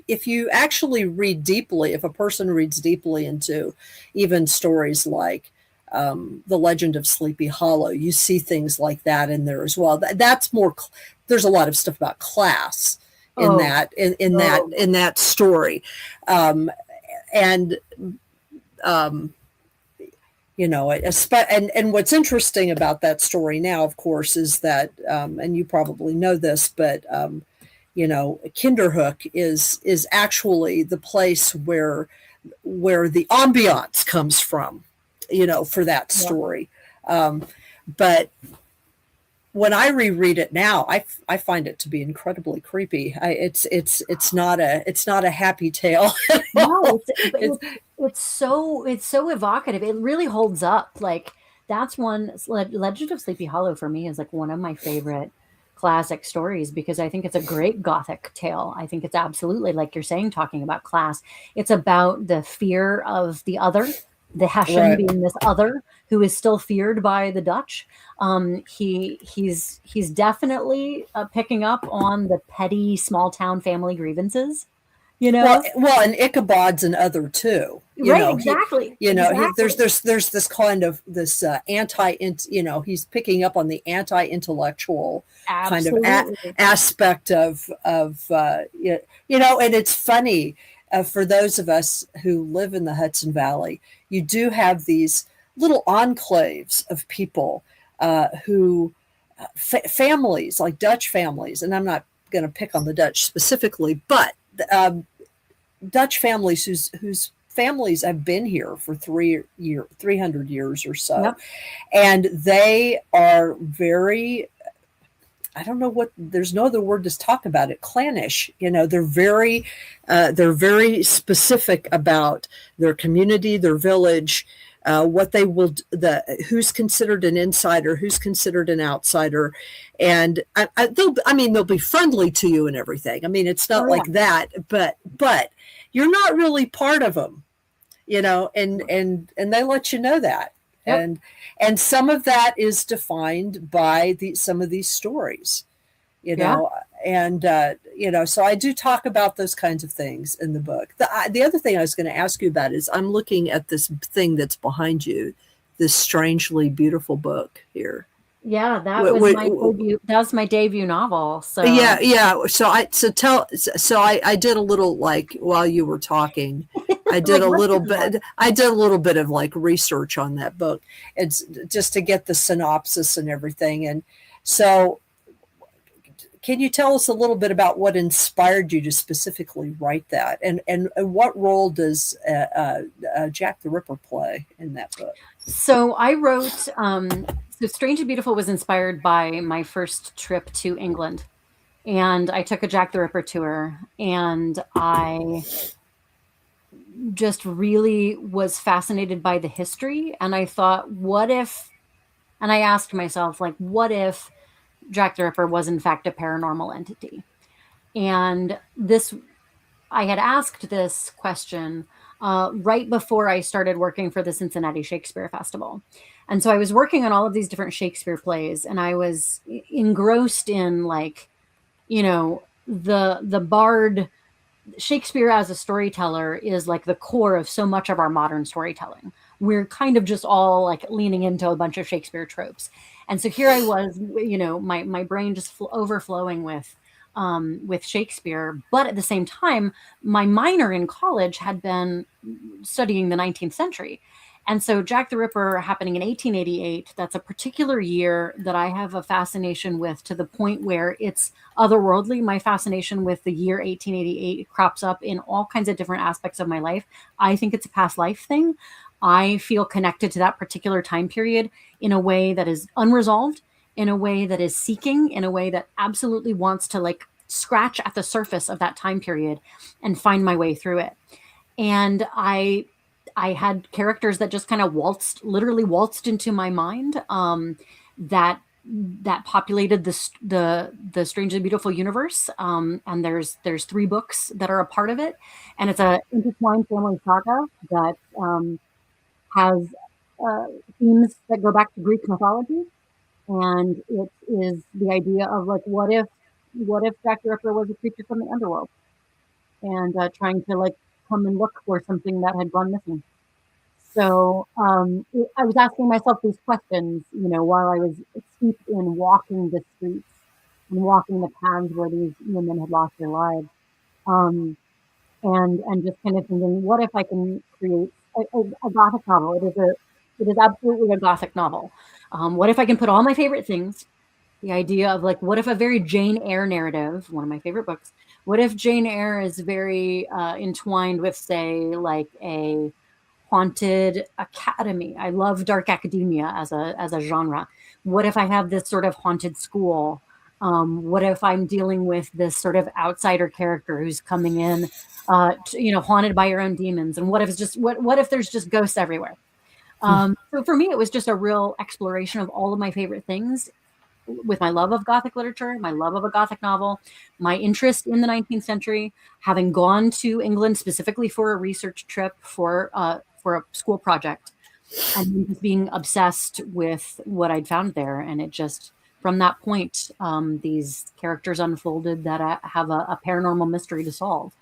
S3: if you actually read deeply, if a person reads deeply into even stories like the Legend of Sleepy Hollow, you see things like that in there as well. That's more. There's a lot of stuff about class in that story, and and what's interesting about that story now, of course, is that, and you probably know this, but Kinderhook is actually the place where the ambiance comes from, for that story. But when I reread it now, I find it to be incredibly creepy. It's not a happy tale.
S2: No, it's so evocative. It really holds up. Like that's one Legend of Sleepy Hollow for me is like one of my favorite classic stories because I think it's a great Gothic tale. I think it's absolutely like you're saying, talking about class. It's about the fear of the other, the Hessian being this other who is still feared by the Dutch. He's definitely picking up on the petty small town family grievances.
S3: Well, and Ichabod's an other too.
S2: Exactly.
S3: There's this kind of this he's picking up on the anti-intellectual kind of aspect of and it's funny for those of us who live in the Hudson Valley. You do have these little enclaves of people who families like Dutch families, and I'm not going to pick on the Dutch specifically, but Dutch families whose families have been here for 300 years or so.
S2: Yep.
S3: And they are very, I don't know there's no other word to talk about it, clannish. They're very specific about their community, their village, what they will, who's considered an insider, who's considered an outsider. And they'll be friendly to you and everything. I mean, it's not like that, but you're not really part of them, and they let you know that. Yep. And some of that is defined by some of these stories, and so I do talk about those kinds of things in the book. The other thing I was going to ask you about is I'm looking at this thing that's behind you, this strangely beautiful book here.
S2: Yeah, that was my debut. That was my debut novel. So
S3: yeah. So I did a little, like, while you were talking, I did a little bit of like research on that book. It's just to get the synopsis and everything. And so, can you tell us a little bit about what inspired you to specifically write that, and what role does Jack the Ripper play in that book?
S2: So I wrote. So Strange and Beautiful was inspired by my first trip to England, and I took a Jack the Ripper tour, and I just really was fascinated by the history. And I thought, and I asked myself, like, what if Jack the Ripper was in fact a paranormal entity? And I had asked this question right before I started working for the Cincinnati Shakespeare Festival. And so I was working on all of these different Shakespeare plays, and I was engrossed in, like, the bard. Shakespeare as a storyteller is like the core of so much of our modern storytelling. We're kind of just all like leaning into a bunch of Shakespeare tropes. And so here I was, my brain just overflowing with Shakespeare. But at the same time, my minor in college had been studying the 19th century. And so Jack the Ripper happening in 1888, that's a particular year that I have a fascination with, to the point where it's otherworldly. My fascination with the year 1888 crops up in all kinds of different aspects of my life. I think it's a past life thing. I feel connected to that particular time period in a way that is unresolved, in a way that is seeking, in a way that absolutely wants to, like, scratch at the surface of that time period and find my way through it. And I had characters that just kind of literally waltzed into my mind, that populated the Strangely Beautiful universe. And there's 3 books that are a part of it, and it's a intertwined family saga that has themes that go back to Greek mythology. And it is the idea of, like, what if what if Jack the Ripper was a creature from the underworld and trying to like come and look for something that had gone missing? So I was asking myself these questions, while I was steeped in walking the streets and walking the paths where these women had lost their lives. And just kind of thinking, what if I can create a Gothic novel? It is absolutely a Gothic novel. What if I can put all my favorite things? The idea of like, what if a very Jane Eyre narrative, one of my favorite books, what if Jane Eyre is very entwined with, say, like a haunted academy? I love dark academia as a genre. What if I have this sort of haunted school? What if I'm dealing with this sort of outsider character who's coming in, haunted by your own demons? And what if it's just what if there's just ghosts everywhere? So for me, it was just a real exploration of all of my favorite things, with my love of Gothic literature, my love of a Gothic novel, my interest in the 19th century, having gone to England specifically for a research trip for a school project, and just being obsessed with what I'd found there. And it just, from that point, these characters unfolded that have a paranormal mystery to solve.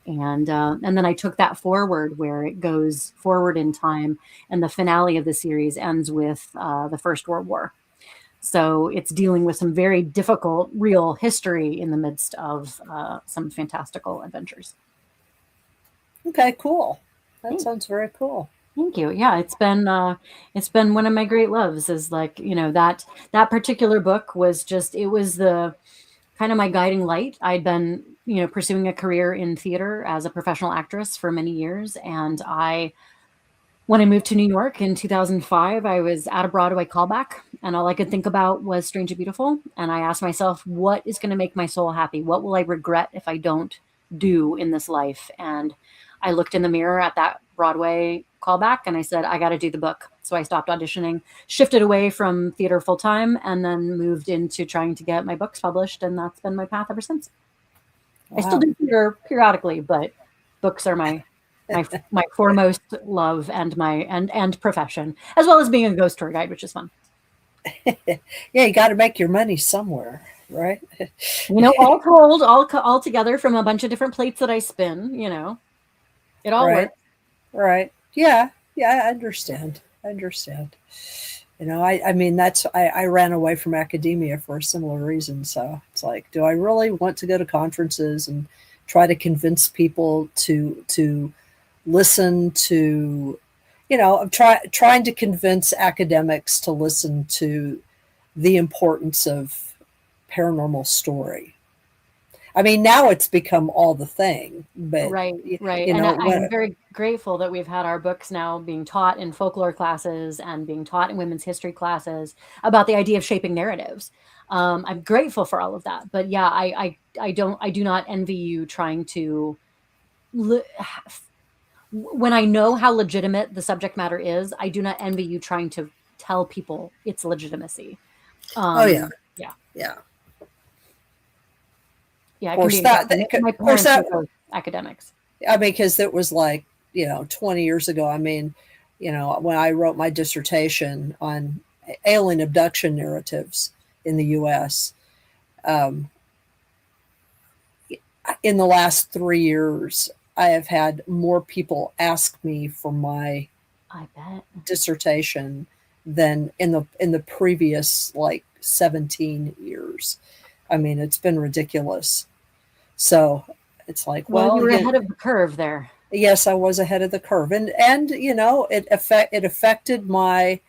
S2: And then I took that forward, where it goes forward in time, and the finale of the series ends with the First World War. So it's dealing with some very difficult real history in the midst of some fantastical adventures.
S3: Okay, cool. That sounds very cool.
S2: Thank you. Yeah, it's been one of my great loves. Is like, that particular book was just, it was the kind of my guiding light. I'd been pursuing a career in theater as a professional actress for many years, and when I moved to New York in 2005, I was at a Broadway callback, and all I could think about was Strange and Beautiful. And I asked myself, what is going to make my soul happy? What will I regret if I don't do in this life? And I looked in the mirror at that Broadway callback, and I said, I got to do the book. So I stopped auditioning, shifted away from theater full time, and then moved into trying to get my books published. And that's been my path ever since. Wow. I still do theater periodically, but books are my foremost love and and profession, as well as being a ghost tour guide, which is fun.
S3: Yeah, you got to make your money somewhere, right?
S2: All told, all together from a bunch of different plates that I spin, it all works.
S3: Right. Yeah. I understand. I mean, I ran away from academia for a similar reason. So it's like, do I really want to go to conferences and try to convince people to listen to, I'm trying to convince academics to listen to the importance of paranormal story. I mean, now it's become all the thing, but
S2: right. And I'm very grateful that we've had our books now being taught in folklore classes and being taught in women's history classes about the idea of shaping narratives. I'm grateful for all of that, but yeah, I do not envy you trying to. When I know how legitimate the subject matter is, I do not envy you trying to tell people its legitimacy.
S3: Yeah.
S2: It can be my parents were academics.
S3: I mean, because it was like, 20 years ago. I mean, when I wrote my dissertation on alien abduction narratives in the U.S., in the last 3 years, I have had more people ask me for my dissertation than in the previous 17 years. I mean, it's been ridiculous. So it's like, well,
S2: you were ahead of the curve there.
S3: Yes, I was ahead of the curve, and it affected my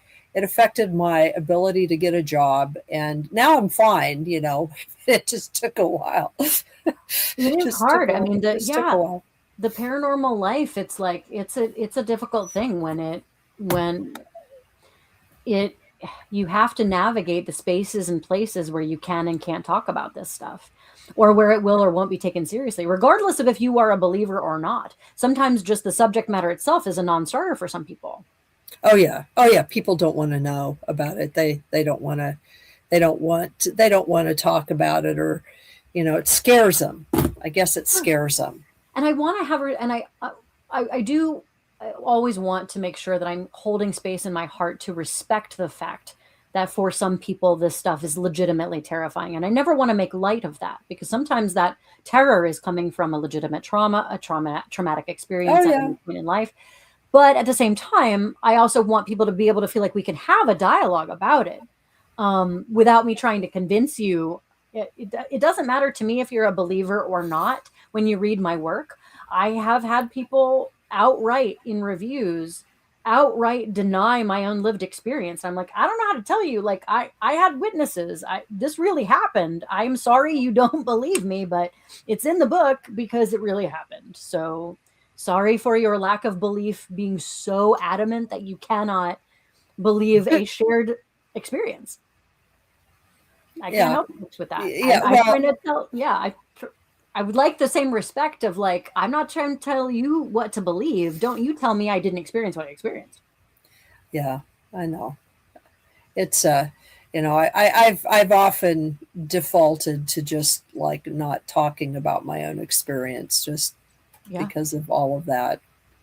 S3: ability to get a job, and now I'm fine. It just took a while.
S2: It is hard. I mean, the paranormal life, it's like it's a difficult thing when you have to navigate the spaces and places where you can and can't talk about this stuff, or where it will or won't be taken seriously, regardless of if you are a believer or not. Sometimes just the subject matter itself is a non-starter for some people.
S3: Oh yeah. People don't want to know about it. They don't want to talk about it, or it scares them. I guess it scares them.
S2: And I want to have, and I do always want to make sure that I'm holding space in my heart to respect the fact that for some people, this stuff is legitimately terrifying. And I never want to make light of that, because sometimes that terror is coming from a legitimate traumatic experience at any point in life. But at the same time, I also want people to be able to feel like we can have a dialogue about it, without me trying to convince you. It doesn't matter to me if you're a believer or not when you read my work. I have had people outright in reviews outright deny my own lived experience. I'm like, I don't know how to tell you. Like, I had witnesses. This really happened. I'm sorry you don't believe me, but it's in the book because it really happened. So sorry for your lack of belief being so adamant that you cannot believe a shared experience. I can't help much with that. I would like the same respect of, like, I'm not trying to tell you what to believe. Don't you tell me I didn't experience what I experienced.
S3: Yeah, I know. It's I've often defaulted to just like not talking about my own experience, just because of all of that.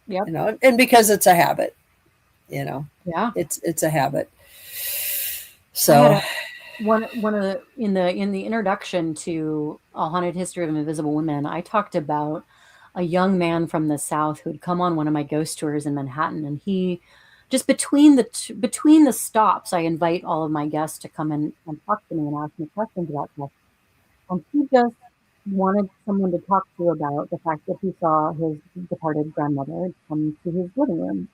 S2: Yeah.
S3: And because it's a habit.
S2: Yeah.
S3: It's a habit. So
S2: one of the in the introduction to A Haunted History of Invisible Women, I talked about a young man from the South who had come on one of my ghost tours in Manhattan, and he just between the stops, I invite all of my guests to come in and talk to me and ask me questions about stuff. And he just wanted someone to talk to about the fact that he saw his departed grandmother come to his living room,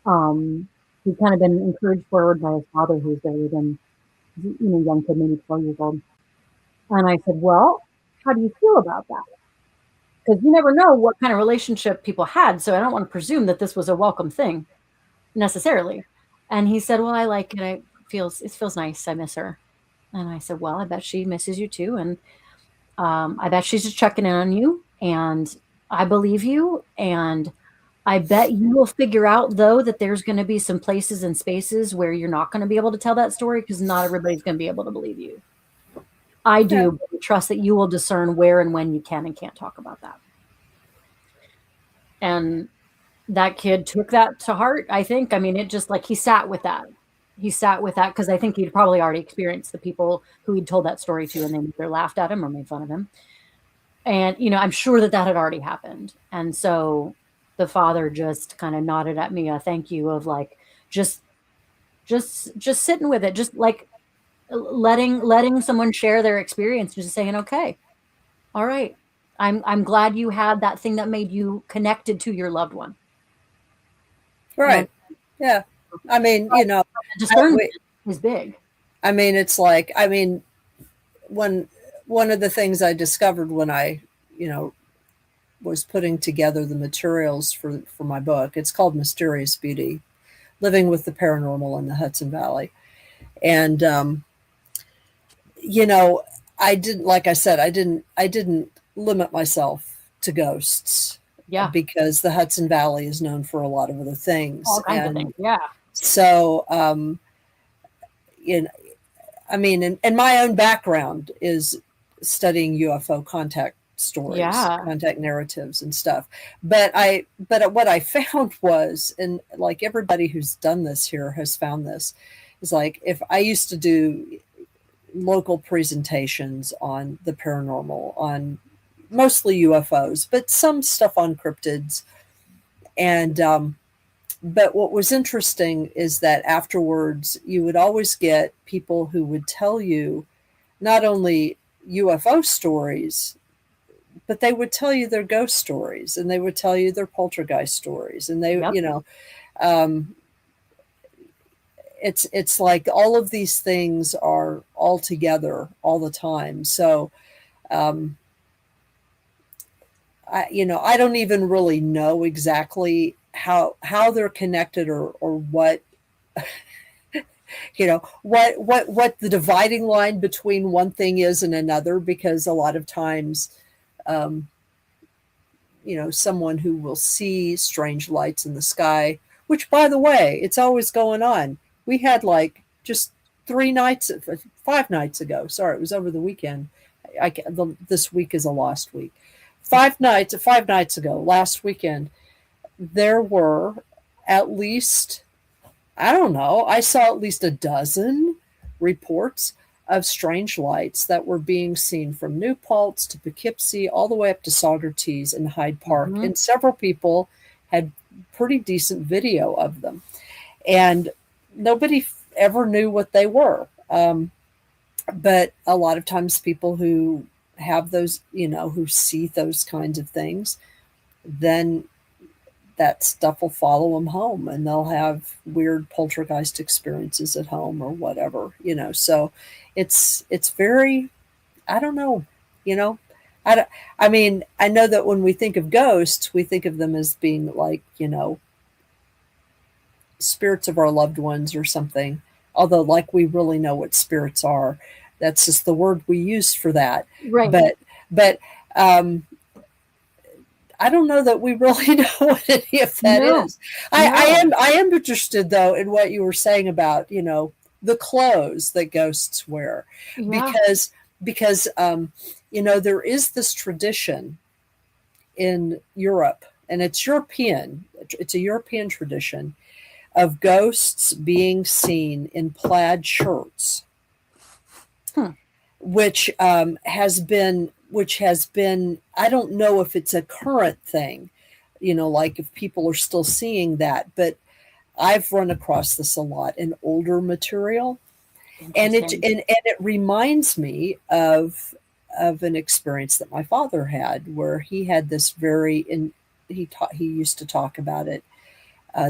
S2: and he'd kind of been encouraged forward by his father, who's very young kid, maybe 12 years old. And I said, well, how do you feel about that? Because you never know what kind of relationship people had. So I don't want to presume that this was a welcome thing necessarily. And he said, well, I like it. It feels nice. I miss her. And I said, well, I bet she misses you too. And I bet she's just checking in on you. And I believe you. And I bet you will figure out, though, that there's going to be some places and spaces where you're not going to be able to tell that story, because not everybody's going to be able to believe you. I do trust that you will discern where and when you can and can't talk about that. And that kid took that to heart, I think. I mean, it just, like, he sat with that. Because I think he'd probably already experienced the people who he'd told that story to, and they either laughed at him or made fun of him. And, I'm sure that had already happened. And so the father just kind of nodded at me a thank you of, like, just sitting with it, just like letting someone share their experience, just saying, okay, all right, I'm glad you had that thing that made you connected to your loved one.
S3: Right. Yeah. I mean,
S2: discernment is big.
S3: I mean, it's like, one of the things I discovered when I, was putting together the materials for my book, it's called Mysterious Beauty, Living with the Paranormal in the Hudson Valley. And, I didn't, like I said, I didn't limit myself to ghosts.
S2: Yeah.
S3: Because the Hudson Valley is known for a lot of other things.
S2: All kinds of things. Yeah.
S3: So, and my own background is studying UFO contact stories, contact narratives and stuff. But what I found was, and like everybody who's done this here has found this, is like, if I used to do local presentations on the paranormal, on mostly UFOs, but some stuff on cryptids. And, but what was interesting is that afterwards you would always get people who would tell you not only UFO stories, but they would tell you their ghost stories, and they would tell you their poltergeist stories. And they, it's like all of these things are all together all the time. So, I don't even really know exactly how they're connected or what, what the dividing line between one thing is and another, because a lot of times, someone who will see strange lights in the sky, which, by the way, it's always going on. We had like just 5 nights ago. Sorry, it was over the weekend. This week is a lost week. 5 nights ago, last weekend, there were at least I don't know. I saw at least a dozen reports of strange lights that were being seen from New Paltz to Poughkeepsie, all the way up to Saugerties and Hyde Park.
S2: Mhm.
S3: And several people had pretty decent video of them. And nobody ever knew what they were. But a lot of times people who have those, who see those kinds of things, then that stuff will follow them home and they'll have weird poltergeist experiences at home or whatever. So it's very, I don't know, you know, I mean, I know that when we think of ghosts, we think of them as being like, spirits of our loved ones or something. Although, like, we really know what spirits are. That's just the word we use for that.
S2: Right.
S3: But um, I don't know that we really know what any of that is. I am interested though in what you were saying about the clothes that ghosts wear, because there is this tradition in Europe, and it's European. It's a European tradition of ghosts being seen in plaid shirts, which has been, I don't know if it's a current thing, like if people are still seeing that, but I've run across this a lot in older material, and it reminds me of an experience that my father had, where he had this he used to talk about it,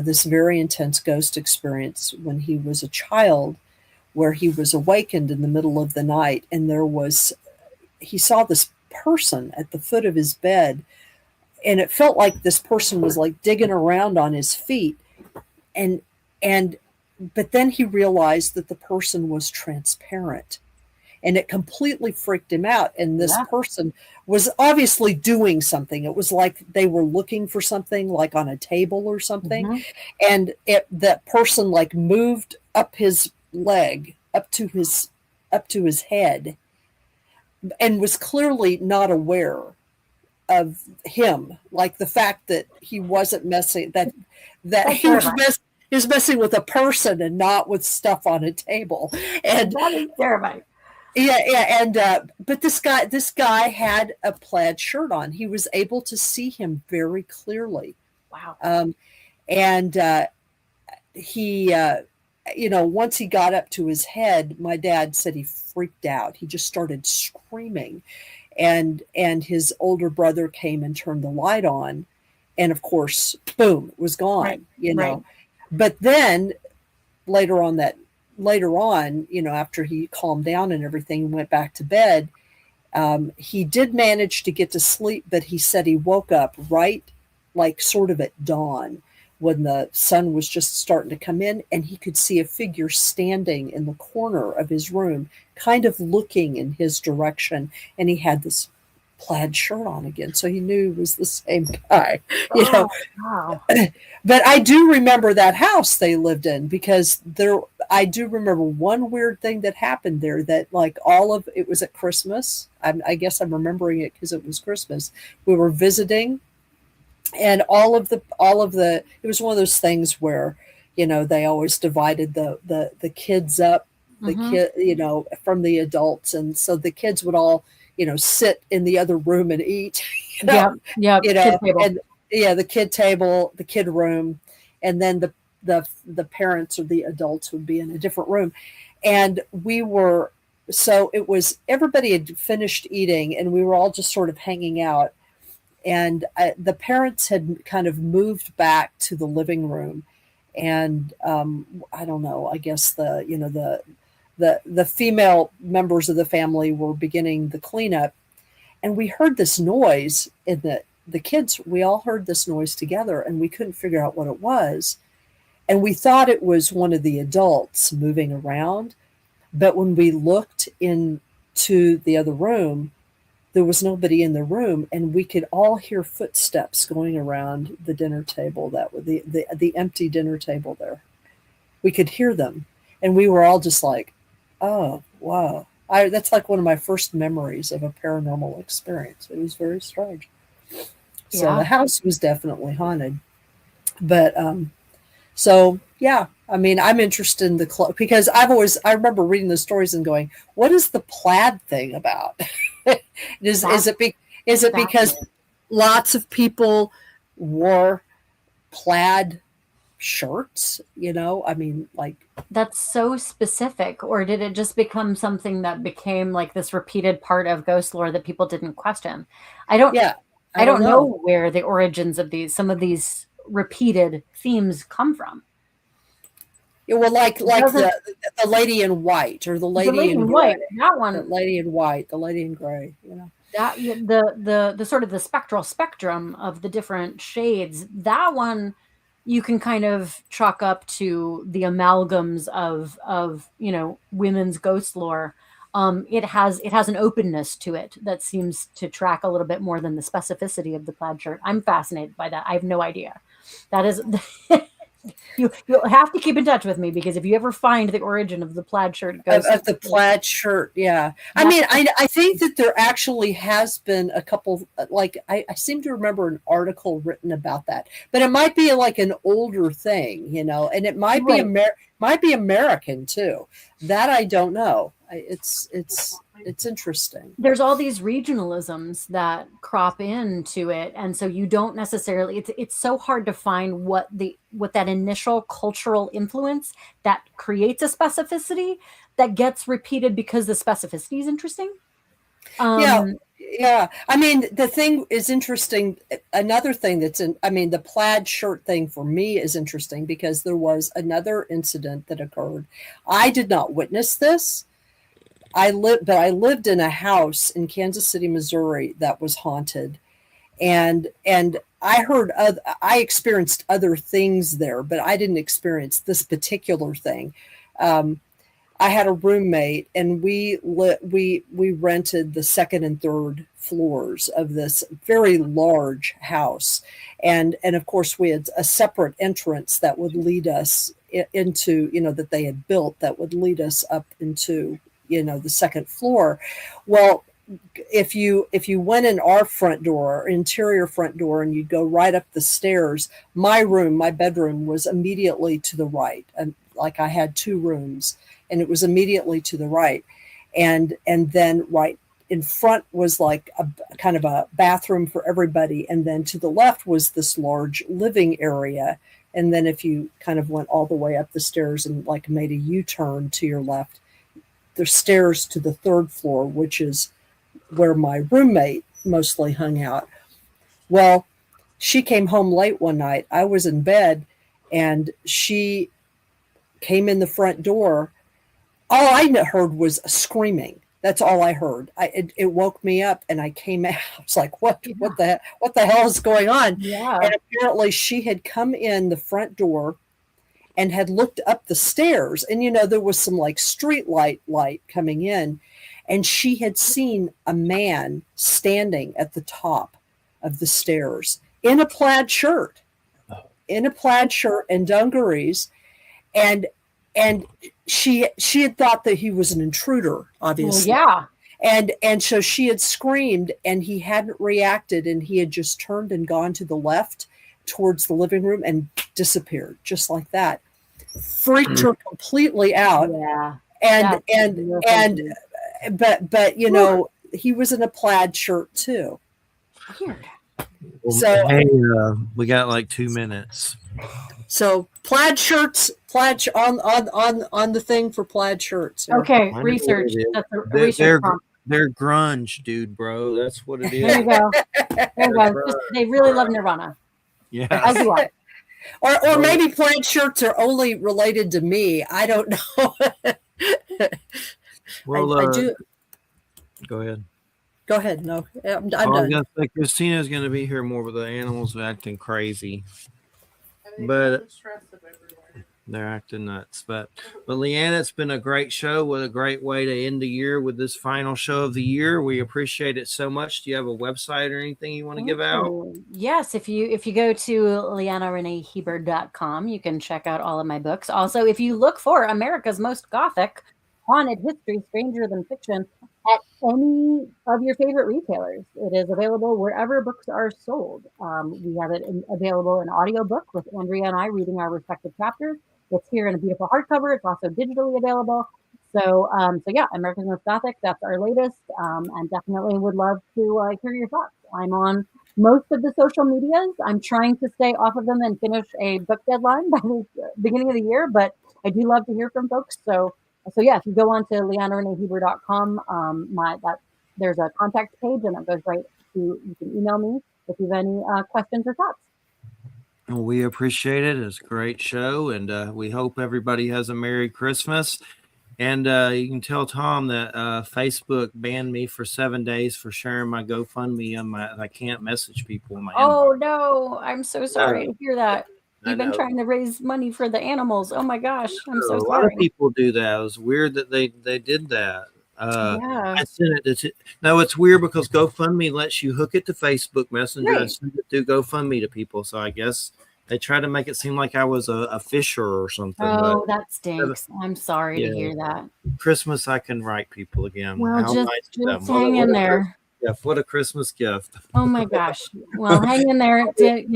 S3: this very intense ghost experience when he was a child, where he was awakened in the middle of the night, and he saw this person at the foot of his bed, and it felt like this person was like digging around on his feet, but then he realized that the person was transparent, and it completely freaked him out. And this person was obviously doing something. It was like they were looking for something, like on a table or something. And that person like moved up his leg up to his head, and was clearly not aware of him, like the fact that he wasn't messing, that he was messing with a person and not with stuff on a table. And
S2: that is terrifying.
S3: And but this guy had a plaid shirt on. He was able to see him very clearly.
S2: Wow.
S3: And he once he got up to his head, my dad said he freaked out. He just started screaming, and his older brother came and turned the light on, and of course, boom, it was gone.
S2: Right.
S3: But then later on, after he calmed down and everything and went back to bed, he did manage to get to sleep, but he said he woke up right, like sort of at dawn, when the sun was just starting to come in, and he could see a figure standing in the corner of his room, kind of looking in his direction, and he had this plaid shirt on again, so he knew it was the same guy.
S2: Wow.
S3: But I do remember that house they lived in, because I do remember one weird thing that happened there, that like it was at Christmas. I guess I'm remembering it because it was Christmas. We were visiting, and all of the it was one of those things where they always divided the kids up, from the adults, and so the kids would all sit in the other room and eat.
S2: Yeah.
S3: Kid table. And the kid table, the kid room, and then the parents or the adults would be in a different room. And so it was, everybody had finished eating, and we were all just sort of hanging out. And the parents had kind of moved back to the living room, and I don't know, I guess the female members of the family were beginning the cleanup, and we heard this noise, and the kids, we all heard this noise together, and we couldn't figure out what it was. And we thought it was one of the adults moving around. But when we looked into the other room, there was nobody in the room, and we could all hear footsteps going around the dinner table, that was the empty dinner table there. We could hear them, and we were all just like, oh, wow. That's like one of my first memories of a paranormal experience. It was very strange. So the house was definitely haunted. But So yeah, I mean, I'm interested in the because I remember reading the stories and going, what is the plaid thing about? Is it is it because lots of people wore plaid shirts? I mean, like,
S2: that's so specific, or did it just become something that became like this repeated part of ghost lore that people didn't question? I don't
S3: yeah,
S2: I
S3: don't
S2: don't know
S3: know.
S2: where the origins of some of these repeated themes come from.
S3: Yeah, well, like
S2: It doesn't
S3: the lady in white or the
S2: The
S3: lady
S2: lady
S3: in
S2: in
S3: gray,
S2: white, that one,
S3: the lady in gray.
S2: that the sort of the spectral spectrum of the different shades, that one you can kind of chalk up to the amalgams of women's ghost lore. It has an openness to it that seems to track a little bit more than the specificity of the plaid shirt. I'm fascinated by that. I have no idea. That is you'll have to keep in touch with me, because if you ever find the origin of the plaid shirt ghost,
S3: Of the plaid shirt, yeah. I mean, I think that there actually has been a couple, like, I seem to remember an article written about that, but it might be like an older thing, and it might be might be American too. That I don't know. It's interesting.
S2: There's all these regionalisms that crop into it, and so you don't necessarily, it's so hard to find what that initial cultural influence that creates a specificity that gets repeated because the specificity is interesting.
S3: Yeah. Yeah. I mean, the thing is interesting. Another thing the plaid shirt thing for me is interesting because there was another incident that occurred. I did not witness this. But I lived in a house in Kansas City, Missouri that was haunted. And I experienced other things there, but I didn't experience this particular thing. I had a roommate, and we rented the second and third floors of this very large house, and of course we had a separate entrance that would lead us into, that they had built, that would lead us up into, the second floor. Well, if you went in our front door, interior front door, and you'd go right up the stairs, my bedroom was immediately to the right, and like I had two rooms, and it was immediately to the right, and then right in front was like a kind of a bathroom for everybody, and then to the left was this large living area, and then if you kind of went all the way up the stairs and like made a U-turn to your left, there's stairs to the third floor, which is where my roommate mostly hung out. Well, she came home late one night. I was in bed, and she came in the front door. All I heard was screaming. That's all I heard. It woke me up, and I came out. I was like, what the hell is going on?
S2: Yeah.
S3: And apparently she had come in the front door and had looked up the stairs, and there was some like street light coming in, and she had seen a man standing at the top of the stairs in a plaid shirt and dungarees, and she had thought that he was an intruder, obviously.
S2: Well, yeah.
S3: And so she had screamed, and he hadn't reacted, and he had just turned and gone to the left towards the living room and disappeared just like that. Freaked her completely out.
S2: Yeah.
S3: But he was in a plaid shirt too.
S2: Weird.
S1: Well,
S3: So
S1: hey, we got like 2 minutes.
S3: So plaid shirts, on the thing for plaid shirts.
S2: Yeah. Okay, research. That's a research prompt.
S1: They're grunge, dude, bro. That's what it is.
S2: There you go. There you go. They really love Nirvana.
S1: Yeah.
S2: As you are.
S3: Or maybe plaid shirts are only related to me. I don't know.
S1: Well,
S3: I do.
S1: Go ahead.
S3: Go ahead. No, I'm
S1: I was
S3: done.
S1: gonna say Christina's gonna be here more, but the animals are acting crazy. But they're acting nuts. But Leanna, it's been a great show. What a great way to end the year with this final show of the year. We appreciate it so much. Do you have a website or anything you want to give out?
S2: Yes, if you go to leannarenehieber.com, you can check out all of my books. Also, if you look for America's Most Gothic Haunted History, Stranger Than Fiction, at any of your favorite retailers. It is available wherever books are sold. We have it available in audiobook with Andrea and I reading our respective chapters. It's here in a beautiful hardcover. It's also digitally available. So yeah, American Most Gothic, that's our latest, and definitely would love to hear your thoughts. I'm on most of the social medias. I'm trying to stay off of them and finish a book deadline by the beginning of the year, but I do love to hear from folks. So yeah, if you go on to leannarenehieber.com, there's a contact page, and it goes right to, you can email me if you have any questions or thoughts.
S1: Well, we appreciate it. It's a great show, and we hope everybody has a Merry Christmas. And you can tell Tom that Facebook banned me for 7 days for sharing my GoFundMe on I can't message people in my
S2: Oh
S1: inbox.
S2: no, I'm so sorry to hear that. You've been
S1: know.
S2: trying to raise money for the animals. Oh my gosh, I'm so
S1: A
S2: sorry.
S1: lot of people do that. It was weird that they did that.
S2: Yeah.
S1: I sent it to. No, it's weird because GoFundMe lets you hook it to Facebook Messenger and
S2: Right.
S1: send it through GoFundMe to people. So I guess they try to make it seem like I was a fisher or something.
S2: Oh,
S1: But
S2: that stinks. I'm sorry to
S1: yeah,
S2: hear that.
S1: Christmas I can write people again.
S2: Well,
S1: How
S2: just
S1: nice of them.
S2: just hang in there.
S1: What a Christmas gift.
S2: Oh my gosh. Well, hang in there. Take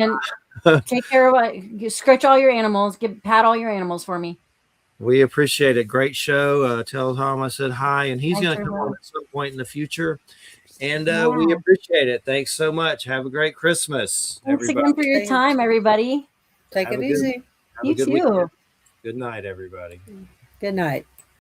S2: care of it. Scratch all your animals. Pat all your animals for me.
S1: We appreciate it. Great show. Tell Tom I said hi, and he's going to come
S2: will.
S1: on at some point in the future. And
S2: Yeah.
S1: we appreciate it. Thanks so much. Have a great Christmas,
S2: Thanks
S1: everybody.
S2: again for your time, everybody.
S3: Take it easy.
S2: You too.
S1: Good night, everybody.
S3: Good night.